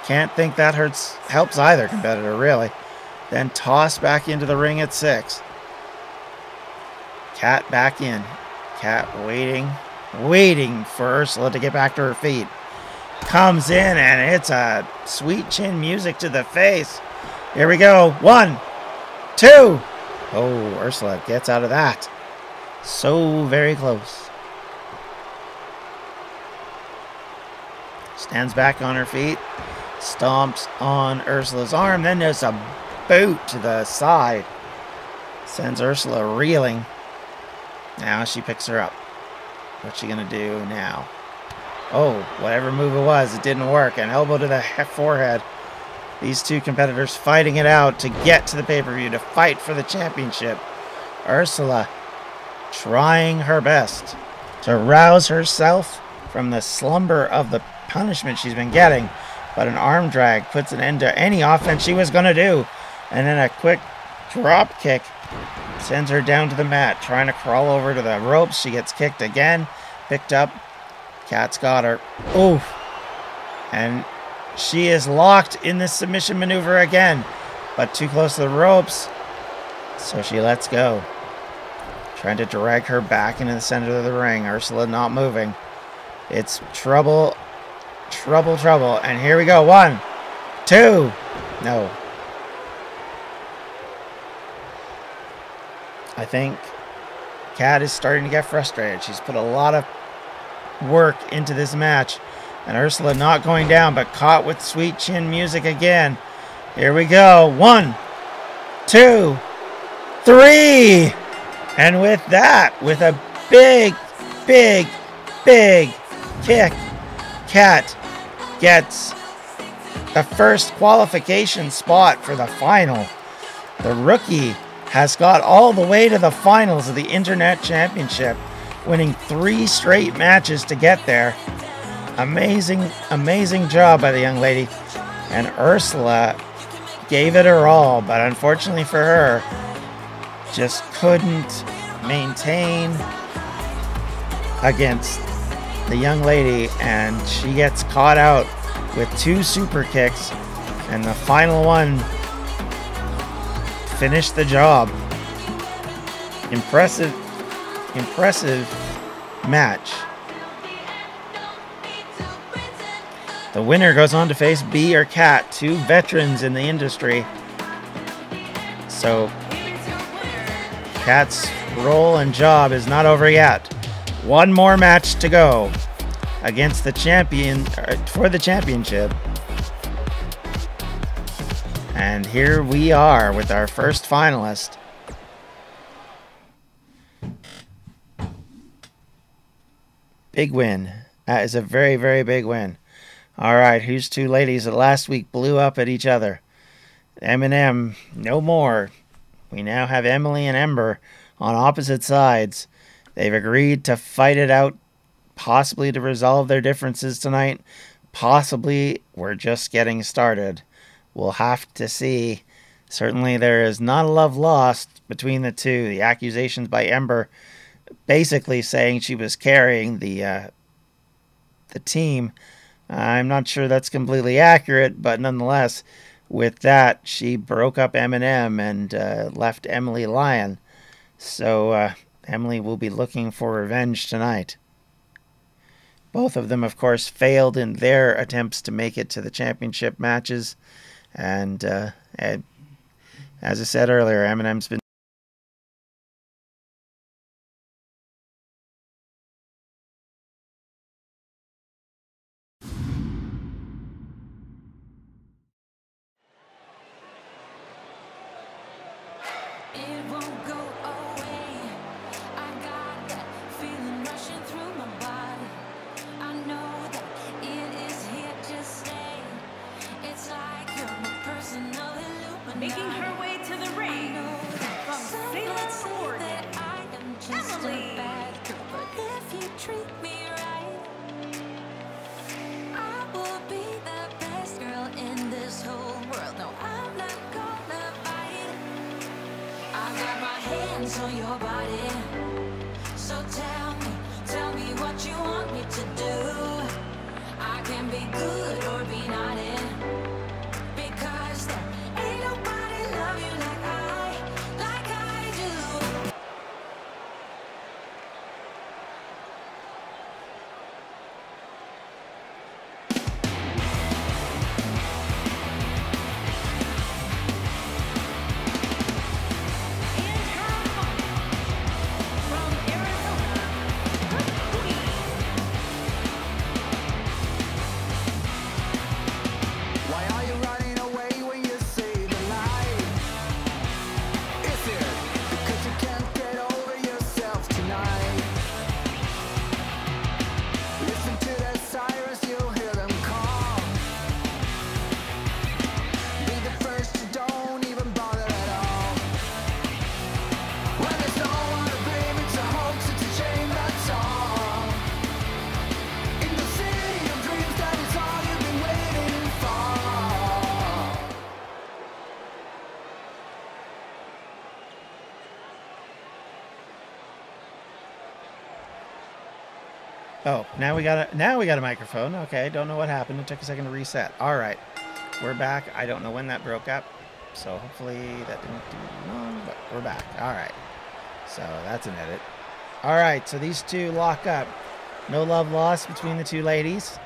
Can't think that helps either competitor, really. Then toss back into the ring at 6. Kat back in. Kat waiting for Ursula to get back to her feet. Comes in and it's a sweet chin music to the face. Here we go. 1, 2. Oh, Ursula gets out of that. So very close. Stands back on her feet. Stomps on Ursula's arm. Then there's a boot to the side. Sends Ursula reeling. Now she picks her up. What's she going to do now? Oh, whatever move it was, it didn't work. An elbow to the forehead. These two competitors fighting it out to get to the pay-per-view, to fight for the championship. Ursula trying her best to rouse herself from the slumber of the punishment she's been getting. But an arm drag puts an end to any offense she was going to do. And then a quick drop kick sends her down to the mat, trying to crawl over to the ropes. She gets kicked again, picked up. Kat's got her. Oof. And she is locked in this submission maneuver again, but too close to the ropes, so she lets go. Trying to drag her back into the center of the ring. Ursula not moving. It's trouble, trouble, trouble. And here we go. 1, 2. No. I think Kat is starting to get frustrated. She's put a lot of work into this match. And Ursula not going down, but caught with sweet chin music again. Here we go. 1, 2, 3. And with that, with a big, big, big kick, Kat gets the first qualification spot for the final. The rookie has got all the way to the finals of the Internet Championship, winning 3 straight matches to get there. Amazing, amazing job by the young lady. And Ursula gave it her all, but unfortunately for her, just couldn't maintain against the young lady, and she gets caught out with 2 super kicks, and the final one finished the job. Impressive match. The winner goes on to face Bea or Kat, two veterans in the industry. So Kat's role and job is not over yet. One more match to go against the champion for the championship. And here we are with our first finalist. Big win. That is a very, very big win. All right, here's two ladies that last week blew up at each other. M&M, no more. We now have EMILIE and EMBER on opposite sides. They've agreed to fight it out, possibly to resolve their differences tonight. Possibly we're just getting started. We'll have to see. Certainly there is not a love lost between the two. The accusations by EMBER basically saying she was carrying the team. I'm not sure that's completely accurate, but nonetheless, with that, she broke up M&M and left EMILIE lying. So EMILIE will be looking for revenge tonight. Both of them, of course, failed in their attempts to make it to the championship matches. And as I said earlier, M&M's been making her way to the ring from Sailor Court, EMILIE. But if you treat me right, I will be the best girl in this whole world. No, I'm not gonna fight. I got my hands on your body, so tell me what you want me to do. I can be good or be naughty, because there ain't nobody love you like I do. And her opponent from Arizona, the Queen. Why are you running away when you see the light? Is it because you can't get over yourself tonight? Listen to the sirens, you'll hear them call. Be the first, you don't even bother at all. When there's no one to blame, it's a hoax, it's a shame, that's all. In the city of dreams, that is all you've been waiting for. Oh, now we got a microphone. Okay, don't know what happened. It took a second to reset. All right, we're back. I don't know when that broke up, so hopefully that didn't do long, but we're back. All right, so that's an edit. All right, so these two lock up. No love lost between the two ladies.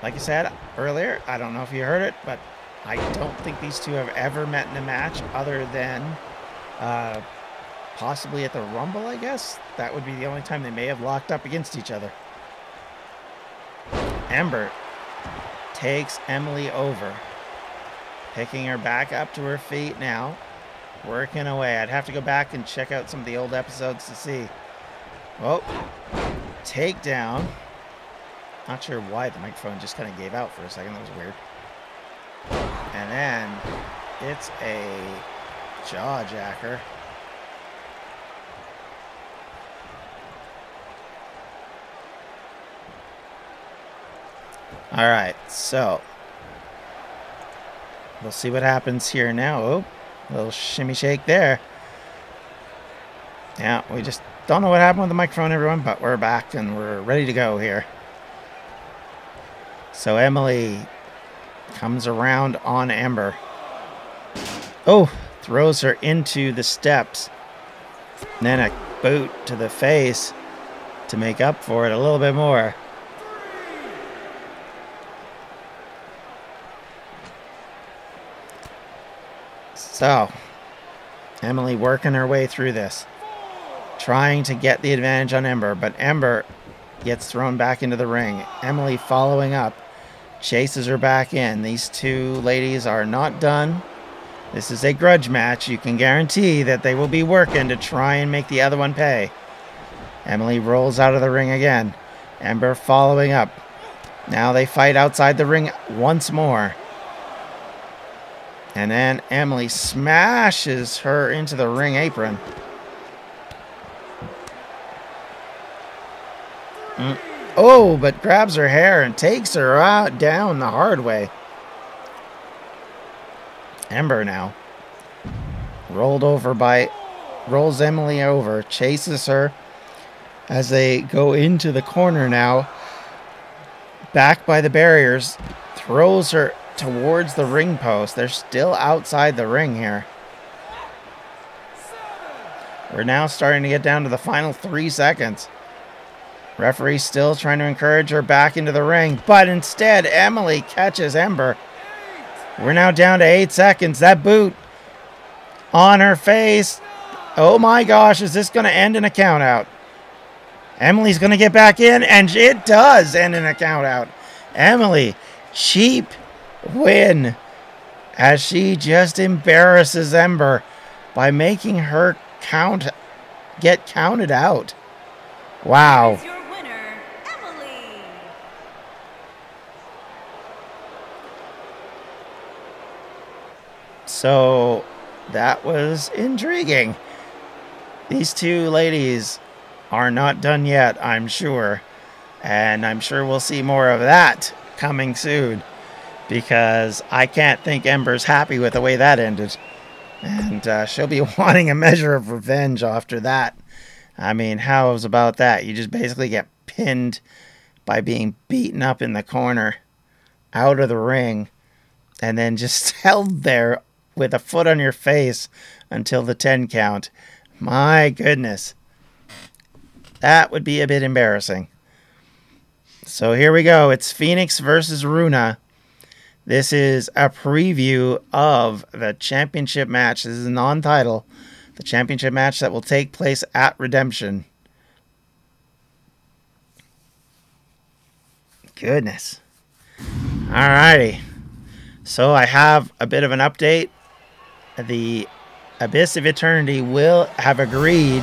Like I said earlier, I don't know if you heard it, but I don't think these two have ever met in a match other than possibly at the Rumble, I guess. That would be the only time they may have locked up against each other. EMBER takes EMILIE over, picking her back up to her feet now, working away. I'd have to go back and check out some of the old episodes to see. Oh, takedown. Not sure why the microphone just kind of gave out for a second. That was weird. And then it's a jaw jacker. All right, so we'll see what happens here now. Oh, a little shimmy shake there. Yeah, we just don't know what happened with the microphone, everyone, but we're back and we're ready to go here. So EMILIE comes around on EMBER. Oh, throws her into the steps. And then a boot to the face to make up for it a little bit more. So, Emilie working her way through this. Trying to get the advantage on Ember, but Ember gets thrown back into the ring. Emilie following up. Chases her back in. These two ladies are not done. This is a grudge match. You can guarantee that they will be working to try and make the other one pay. Emilie rolls out of the ring again. Ember following up. Now they fight outside the ring once more. And then Emilie smashes her into the ring apron. Oh, but grabs her hair and takes her out down the hard way. Ember now. Rolls Emilie over. Chases her as they go into the corner now. Back by the barriers. Throws her towards the ring post. They're still outside the ring here. We're now starting to get down to the final 3 seconds. Referee still trying to encourage her back into the ring, but instead Emilie catches Ember. We're now down to 8 seconds. That boot on her face. Oh my gosh, is this going to end in a count out? Emilie's going to get back in, and it does end in a count out. Emilie, cheap win as she just embarrasses Ember by making her get counted out. Wow. So that was intriguing. These two ladies are not done yet, I'm sure. And I'm sure we'll see more of that coming soon. Because I can't think Ember's happy with the way that ended. And she'll be wanting a measure of revenge after that. I mean, how's about that? You just basically get pinned by being beaten up in the corner, out of the ring, and then just held there with a foot on your face until the 10 count. My goodness. That would be a bit embarrassing. So here we go. It's Phoenix versus RUNA. This is a preview of the championship match. This is a non-title. The championship match that will take place at Redemption. Goodness. Alrighty. So I have a bit of an update. The Abyss of Eternity will have agreed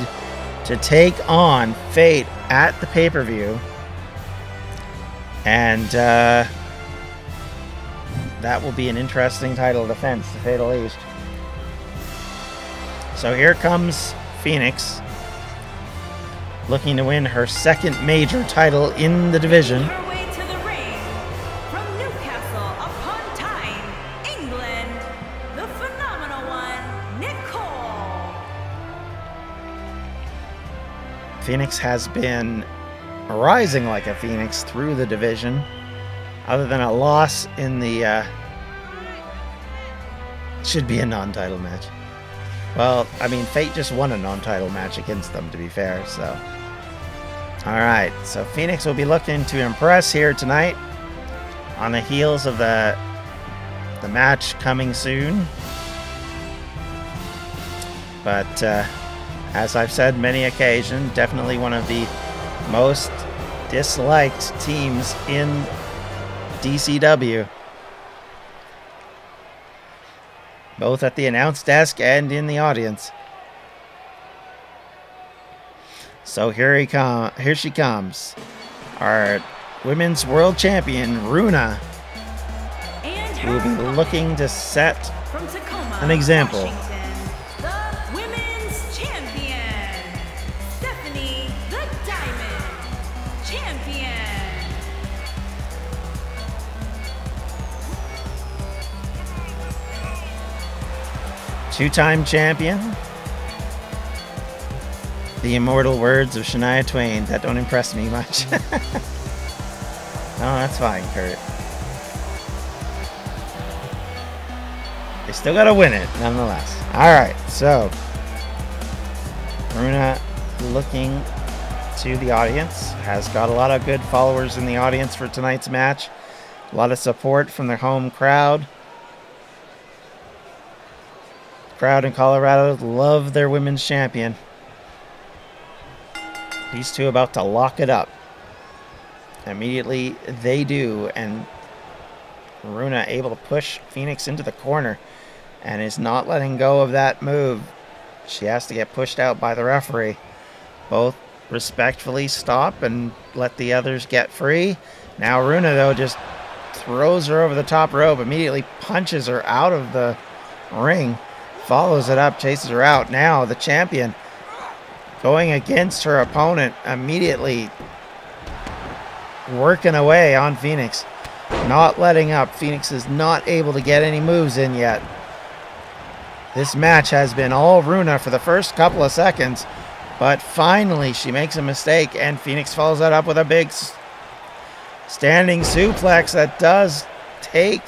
to take on Fate at the pay-per-view. And that will be an interesting title defense, to say the least. So here comes Phoenix, looking to win her second major title in the division. Her way to the ring from Newcastle upon Tyne, England, the phenomenal one, Nicole. Phoenix has been rising like a phoenix through the division, other than a loss in the should be a non-title match. Well, I mean, Fate just won a non-title match against them, to be fair, so. Alright, so Phoenix will be looking to impress here tonight on the heels of the match coming soon. But, as I've said many occasions, definitely one of the most disliked teams in DCW. Both at the announce desk and in the audience. So here she comes. Our women's world champion, RUNA, will be looking to set From Tacoma, an example. Washington, the women's champion, Stephanie the Diamond Champion. Two-time champion. The immortal words of Shania Twain that don't impress me much. Oh, that's fine, Kurt. They still gotta win it, nonetheless. Alright, so RUNA looking to the audience. Has got a lot of good followers in the audience for tonight's match. A lot of support from their home crowd. Crowd in Colorado love their women's champion. These two about to lock it up. Immediately they do, and RUNA able to push Phoenix into the corner and is not letting go of that move. She has to get pushed out by the referee. Both respectfully stop and let the others get free. Now RUNA, though, just throws her over the top rope, immediately punches her out of the ring, follows it up, chases her out. Now the champion going against her opponent, immediately working away on Phoenix, not letting up. Phoenix is not able to get any moves in yet. This match has been all RUNA for the first couple of seconds, but finally she makes a mistake and Phoenix follows that up with a big standing suplex that does take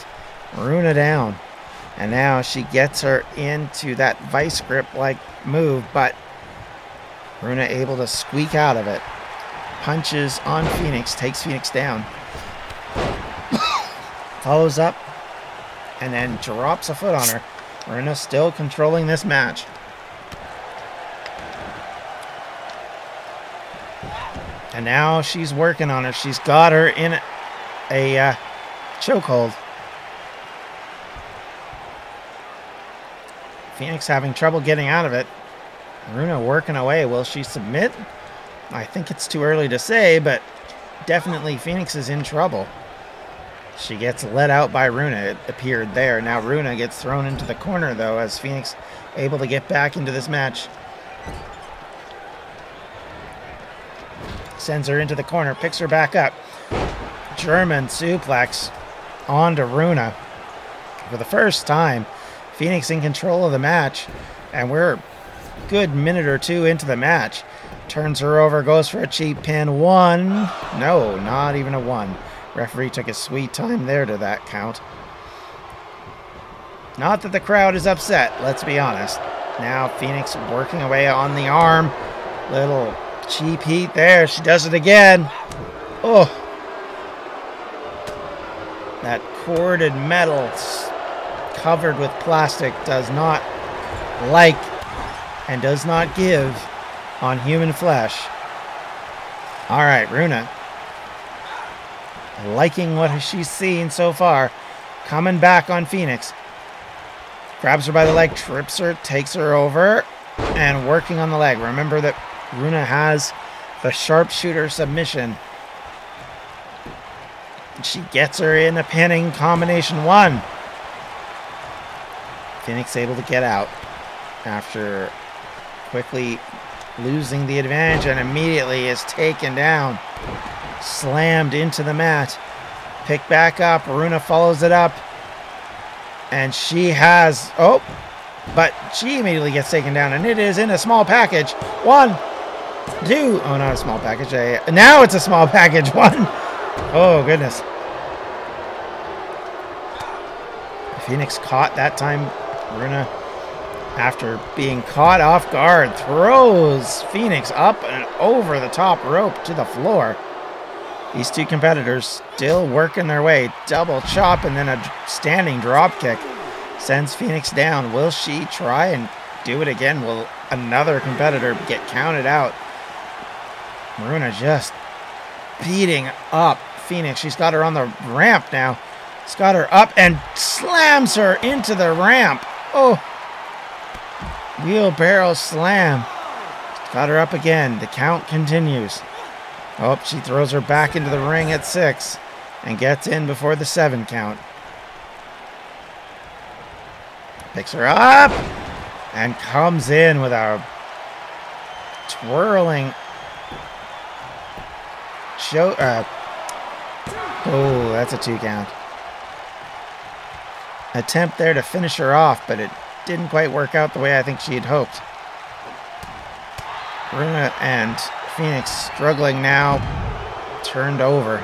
RUNA down. And now she gets her into that vice grip like move, but RUNA able to squeak out of it. Punches on Phoenix, takes Phoenix down. Follows up and then drops a foot on her. RUNA still controlling this match. And now she's working on her. She's got her in a chokehold. Phoenix having trouble getting out of it. RUNA working away. Will she submit? I think it's too early to say, but definitely Phoenix is in trouble. She gets let out by RUNA. It appeared there. Now RUNA gets thrown into the corner, though, as Phoenix able to get back into this match. Sends her into the corner, picks her back up. German suplex onto RUNA. For the first time, Phoenix in control of the match, and we're a good minute or two into the match. Turns her over, goes for a cheap pin. One. No, not even a one. Referee took a sweet time there to that count. Not that the crowd is upset, let's be honest. Now Phoenix working away on the arm. Little cheap heat there. She does it again. Oh. That corded metal covered with plastic does not like and does not give on human flesh. All right, RUNA liking what she's seen so far. Coming back on Phoenix. Grabs her by the leg, trips her, takes her over, and working on the leg. Remember that RUNA has the sharpshooter submission. She gets her in a pinning combination one. Phoenix able to get out after quickly losing the advantage and immediately is taken down. Slammed into the mat. Picked back up. RUNA follows it up. And she has... Oh! But she immediately gets taken down. And it is in a small package. One. Two. Oh, not a small package. Now it's a small package. One. Oh, goodness. Phoenix caught that time. RUNA, after being caught off guard, throws Phoenix up and over the top rope to the floor. These two competitors still working their way. Double chop and then a standing drop kick sends Phoenix down. Will she try and do it again? Will another competitor get counted out? RUNA just beating up Phoenix. She's got her on the ramp now. She's got her up and slams her into the ramp. Oh, wheelbarrow slam. Got her up again. The count continues. Oh, she throws her back into the ring at 6 and gets in before the 7 count. Picks her up and comes in with a twirling show. Oh, that's a 2 count. Attempt there to finish her off, but it didn't quite work out the way I think she had hoped. RUNA and Phoenix struggling now, turned over.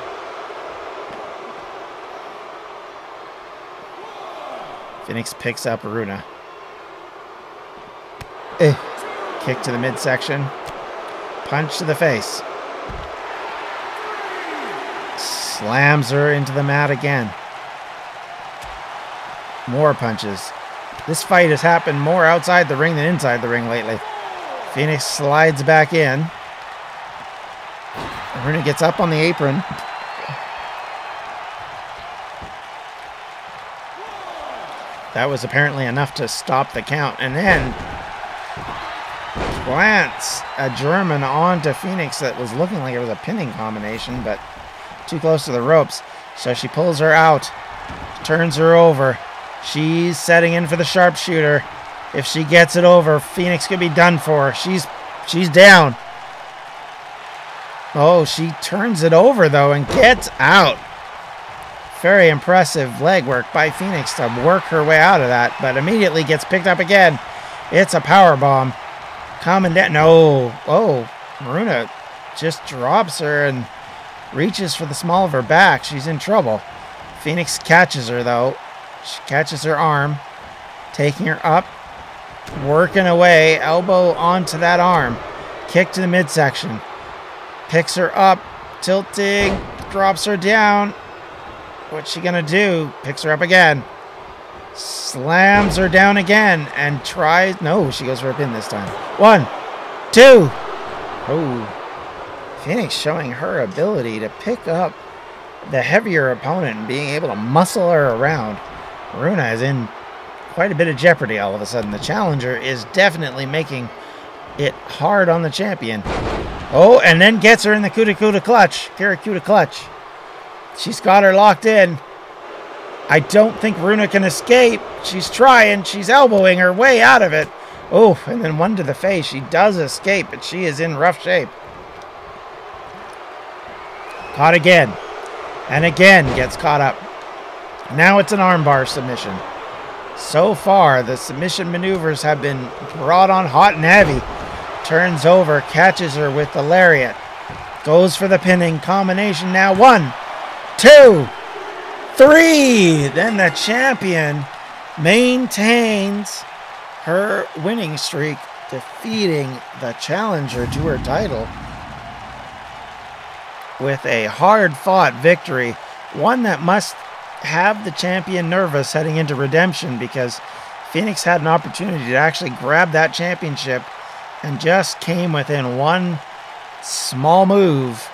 Phoenix picks up RUNA. Kick to the midsection. Punch to the face. Slams her into the mat again. More punches. This fight has happened more outside the ring than inside the ring lately. Phoenix slides back in. RUNA gets up on the apron. That was apparently enough to stop the count. And then plants a German onto Phoenix that was looking like it was a pinning combination, but too close to the ropes. So she pulls her out, turns her over. She's setting in for the sharpshooter. If she gets it over, Phoenix could be done for. She's down. Oh, she turns it over, though, and gets out. Very impressive leg work by Phoenix to work her way out of that, but immediately gets picked up again. It's a power bomb. Coming down. No. Oh, RUNA just drops her and reaches for the small of her back. She's in trouble. Phoenix catches her, though. She catches her arm, taking her up, working away, elbow onto that arm. Kick to the midsection. Picks her up, tilting, drops her down. What's she gonna do? Picks her up again. Slams her down again and tries. No, she goes for a pin this time. 1, 2. Oh. Phoenix showing her ability to pick up the heavier opponent and being able to muscle her around. RUNA is in quite a bit of jeopardy all of a sudden. The challenger is definitely making it hard on the champion. Oh, and then gets her in the Kurakuta clutch. Kurakuta clutch. She's got her locked in. I don't think RUNA can escape. She's trying. She's elbowing her way out of it. Oh, and then one to the face. She does escape, but she is in rough shape. Caught again. And again gets caught up. Now it's an armbar submission. So far, the submission maneuvers have been brought on hot and heavy. Turns over, catches her with the lariat. Goes for the pinning combination now. 1, 2, 3. Then the champion maintains her winning streak, defeating the challenger to her title with a hard-fought victory. One that must have the champion nervous heading into Redemption, because Phoenix had an opportunity to actually grab that championship and just came within one small move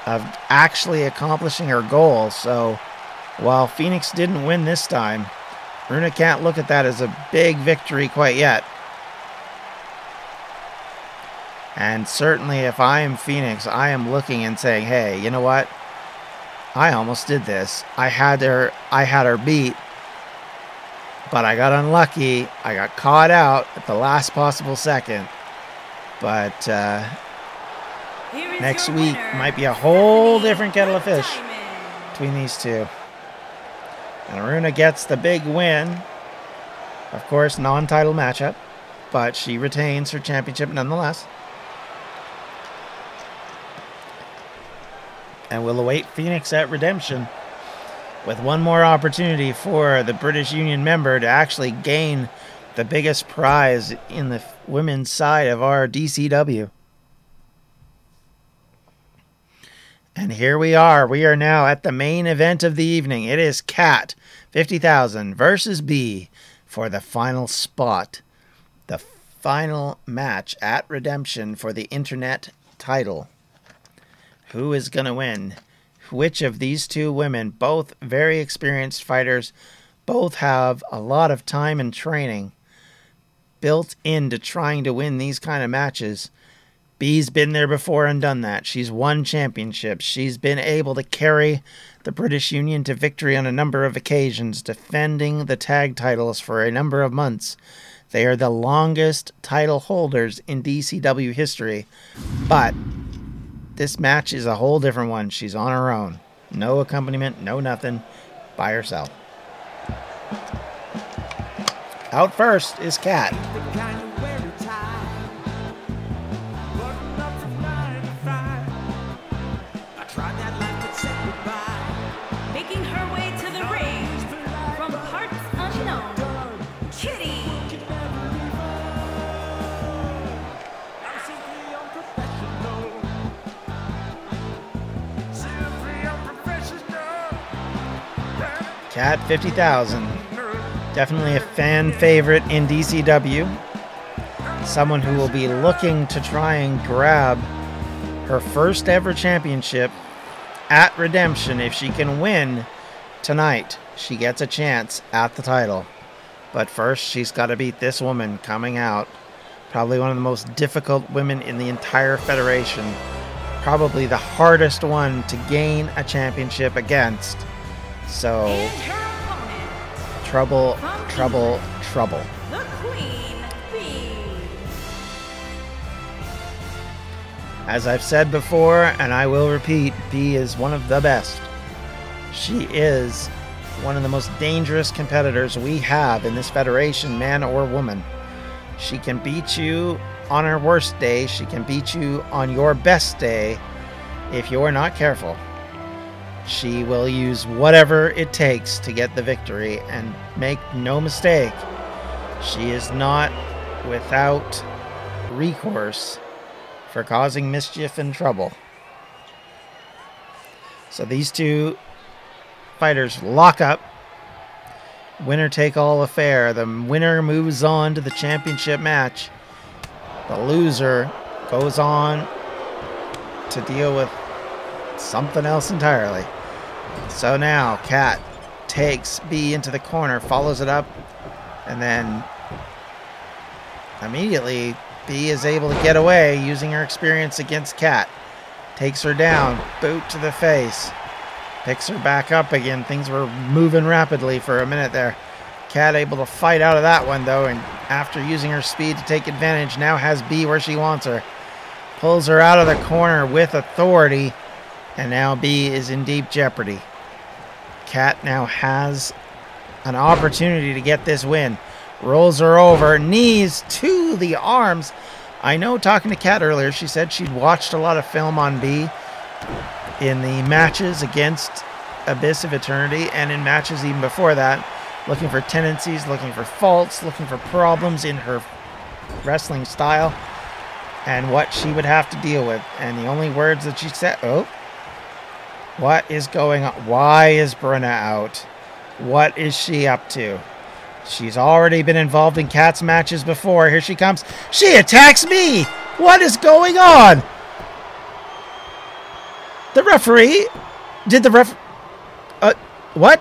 of actually accomplishing her goal. So while Phoenix didn't win this time, RUNA can't look at that as a big victory quite yet. And certainly if I am Phoenix, I am looking and saying, hey, you know what? I almost did this. I had her beat, but I got unlucky. I got caught out at the last possible second. But next week might be a whole different kettle of fish between these two. And RUNA gets the big win. Of course, non-title matchup, but she retains her championship nonetheless. And we'll await Phoenix at Redemption with one more opportunity for the British Union member to actually gain the biggest prize in the women's side of our DCW. And here we are. We are now at the main event of the evening. It is Cat50000 versus Bea for the final spot. The final match at Redemption for the Internet title. Who is going to win? Which of these two women, both very experienced fighters, both have a lot of time and training built into trying to win these kind of matches. Bea's been there before and done that. She's won championships. She's been able to carry the British Union to victory on a number of occasions, defending the tag titles for a number of months. They are the longest title holders in DCW history, but this match is a whole different one. She's on her own. No accompaniment, no nothing. By herself. Out first is Kat. Making her way to the ring from parts unknown, Kitty. Cat50000. Definitely a fan favorite in DCW. Someone who will be looking to try and grab her first ever championship at Redemption. If she can win tonight, she gets a chance at the title. But first, she's got to beat this woman coming out. Probably one of the most difficult women in the entire federation. Probably the hardest one to gain a championship against. So, And her opponent, trouble, trouble, trouble. the Queen Bee. As I've said before, and I will repeat, Bea is one of the best. She is one of the most dangerous competitors we have in this federation, man or woman. She can beat you on her worst day. She can beat you on your best day if you're not careful. She will use whatever it takes to get the victory, and make no mistake, she is not without recourse for causing mischief and trouble. So these two fighters lock up. Winner take all affair. The winner moves on to the championship match. The loser goes on to deal with something else entirely. So now Kat takes Bea into the corner, follows it up, and then immediately Bea is able to get away using her experience against Kat. Takes her down, boot to the face. Picks her back up again. Things were moving rapidly for a minute there. Kat able to fight out of that one though, and after using her speed to take advantage, now has Bea where she wants her. Pulls her out of the corner with authority, and now Bea is in deep jeopardy. Kat now has an opportunity to get this win. Rolls her over, knees to the arms. I know, talking to Kat earlier, she said she'd watched a lot of film on Bea in the matches against Abyss of Eternity, and in matches even before that, looking for tendencies, looking for faults, looking for problems in her wrestling style, and what she would have to deal with. And the only words that she said, oh, what is going on? Why is Bruna out? What is she up to? She's already been involved in Kat's matches before. Here she comes. She attacks me! What is going on? The referee? Did the what?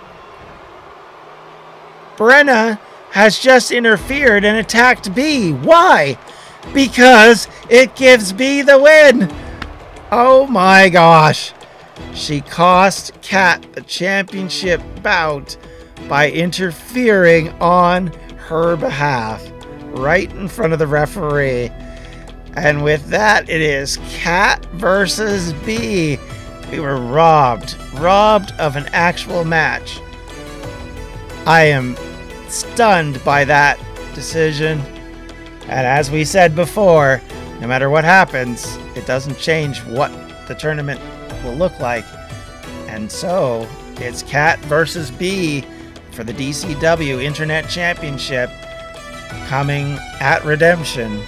Brenna has just interfered and attacked Bea. Why? Because it gives Bea the win. Oh my gosh. She cost Kat the championship bout by interfering on her behalf right in front of the referee. And with that, it is Kat versus Bea. We were robbed of an actual match. I am stunned by that decision. And as we said before, no matter what happens, it doesn't change what the tournament will look like. And so, it's Kat versus Bea for the DCW Internet Championship coming at Redemption.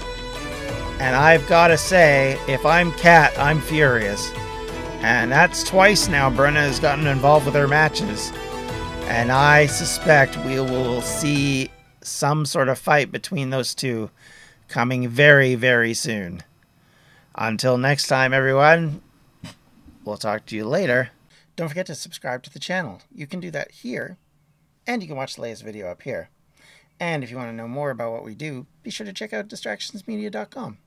And I've got to say, if I'm Kat, I'm furious. And that's twice now Bruna has gotten involved with her matches. And I suspect we will see some sort of fight between those two coming very, very soon. Until next time, everyone, we'll talk to you later. Don't forget to subscribe to the channel. You can do that here, and you can watch the latest video up here. And if you want to know more about what we do, be sure to check out distractionsmedia.com.